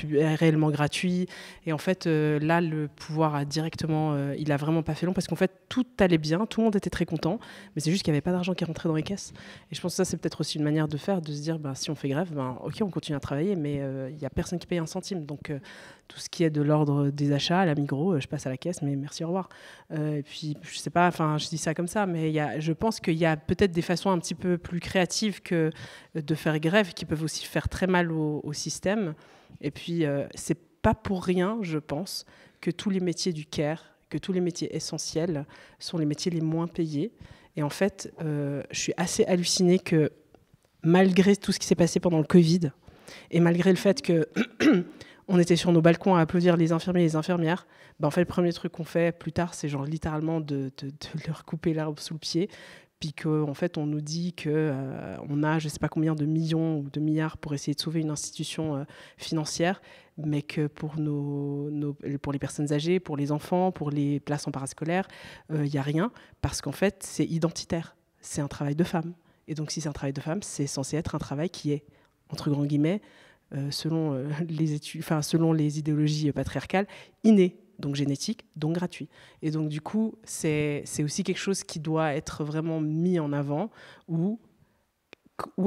gratuits. Et en fait, là, le pouvoir a directement... il a vraiment pas fait long parce qu'en fait, tout allait bien. Tout le monde était très content. Mais c'est juste qu'il n'y avait pas d'argent qui rentrait dans les caisses. Et je pense que ça, c'est peut-être aussi une manière de faire, de se dire, si on fait grève, OK, on continue à travailler, mais il n'y a personne qui paye un centime. Donc, tout ce qui est de l'ordre des achats, à la Migros, je passe à la caisse, mais merci, au revoir. Et puis, je sais pas, je dis ça comme ça, mais je pense qu'il y a peut-être des façons un petit peu plus créatives que de faire grève, qui peuvent aussi faire très mal au système. Et puis, c'est pas pour rien, je pense, que tous les métiers du care, que tous les métiers essentiels sont les métiers les moins payés. Et en fait, je suis assez hallucinée que, malgré tout ce qui s'est passé pendant le Covid, et malgré le fait que on était sur nos balcons à applaudir les infirmiers et les infirmières, en fait, le premier truc qu'on fait plus tard, c'est genre littéralement de leur couper l'herbe sous le pied. Puis qu'en fait, on nous dit qu'on a je ne sais pas combien de millions ou de milliards pour essayer de sauver une institution financière, mais que pour les personnes âgées, pour les enfants, pour les places en parascolaire, il n'y a rien, parce qu'en fait, c'est identitaire. C'est un travail de femme. Et donc, si c'est un travail de femme, c'est censé être un travail qui est, entre grands guillemets, selon les idéologies patriarcales, inné. Donc génétique, donc gratuit. Et donc du coup, c'est aussi quelque chose qui doit être vraiment mis en avant, où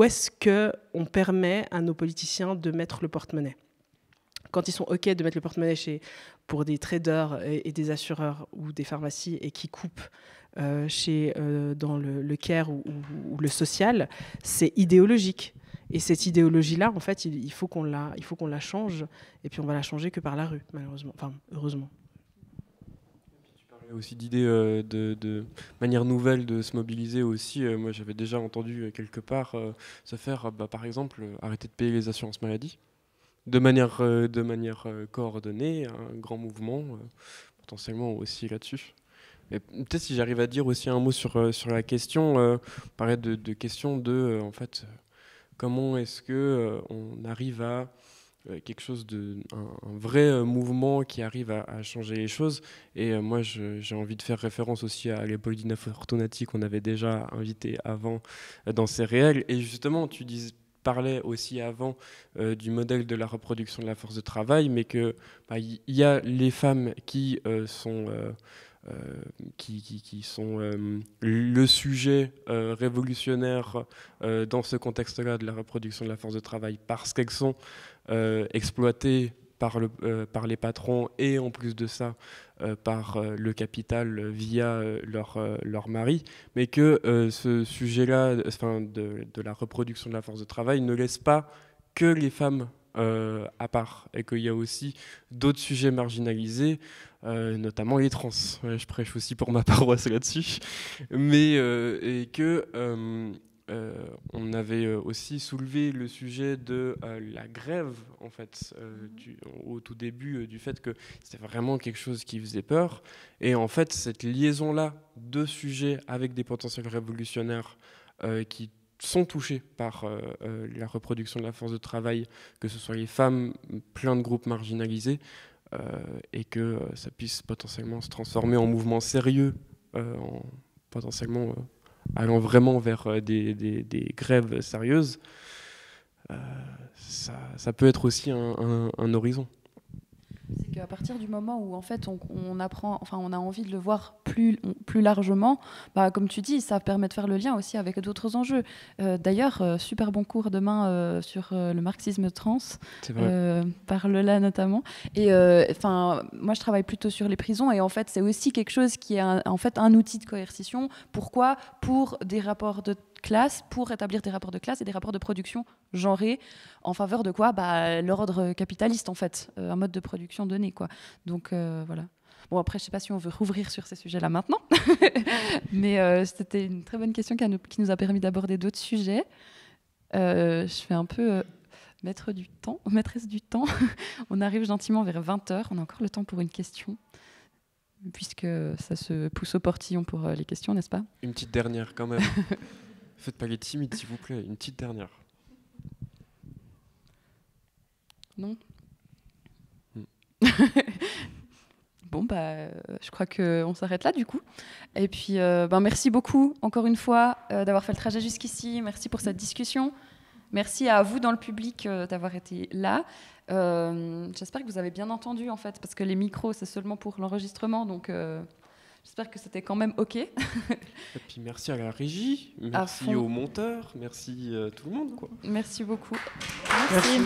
est-ce qu'on permet à nos politiciens de mettre le porte-monnaie ? Quand ils sont OK de mettre le porte-monnaie pour des traders et des assureurs ou des pharmacies et qui coupent dans le care ou le social, c'est idéologique. Et cette idéologie-là, en fait, il faut qu'on la change. Et puis on va la changer que par la rue, malheureusement. Enfin, heureusement. Aussi d'idées de manière nouvelle de se mobiliser aussi. Moi, j'avais déjà entendu quelque part se faire, par exemple, arrêter de payer les assurances maladie de manière coordonnée, un grand mouvement potentiellement aussi là-dessus. Peut-être si j'arrive à dire aussi un mot sur la question, parler de question de, en fait, comment est-ce que on arrive à quelque chose un vrai mouvement qui arrive à changer les choses. Et moi, j'ai envie de faire référence aussi à Leopoldina Fortunati qu'on avait déjà invité avant dans ces réels. Et justement, tu parlais aussi avant du modèle de la reproduction de la force de travail, mais que y a les femmes qui sont le sujet révolutionnaire dans ce contexte-là de la reproduction de la force de travail, parce qu'elles sont exploitées par les patrons et en plus de ça par le capital via leur mari, mais que ce sujet-là, de la reproduction de la force de travail ne laisse pas que les femmes à part, et qu'il y a aussi d'autres sujets marginalisés, notamment les trans. Je prêche aussi pour ma paroisse là-dessus, mais et que on avait aussi soulevé le sujet de la grève, en fait, au tout début, du fait que c'était vraiment quelque chose qui faisait peur. Et en fait, cette liaison-là de sujets avec des potentiels révolutionnaires qui sont touchés par la reproduction de la force de travail, que ce soit les femmes, plein de groupes marginalisés, et que ça puisse potentiellement se transformer en mouvement sérieux, potentiellement allant vraiment vers des grèves sérieuses, ça peut être aussi un horizon. C'est qu'à partir du moment où en fait on apprend, enfin on a envie de le voir plus largement, comme tu dis, ça permet de faire le lien aussi avec d'autres enjeux. D'ailleurs, super bon cours demain sur le marxisme trans, par Lola notamment. Et moi je travaille plutôt sur les prisons, et en fait c'est aussi quelque chose qui est en fait un outil de coercition. Pourquoi ? Pour des rapports de classe, pour établir des rapports de classe et des rapports de production genrés en faveur de quoi ? L'ordre capitaliste, en fait, un mode de production donné, quoi. Donc voilà. Bon, après, je sais pas si on veut rouvrir sur ces sujets-là maintenant, mais c'était une très bonne question qui nous a permis d'aborder d'autres sujets. Je fais un peu maîtresse du temps. On arrive gentiment vers 20h. On a encore le temps pour une question, puisque ça se pousse au portillon pour les questions, n'est-ce pas ? Une petite dernière, quand même. Faites pas les timides, s'il vous plaît. Une petite dernière. Non. Bon, je crois qu'on s'arrête là, du coup. Et puis, merci beaucoup, encore une fois, d'avoir fait le trajet jusqu'ici. Merci pour cette discussion. Merci à vous, dans le public, d'avoir été là. J'espère que vous avez bien entendu, en fait, parce que les micros, c'est seulement pour l'enregistrement, donc... J'espère que c'était quand même OK. Et puis merci à la régie, merci aux monteurs, merci tout le monde, quoi. Merci beaucoup. Merci.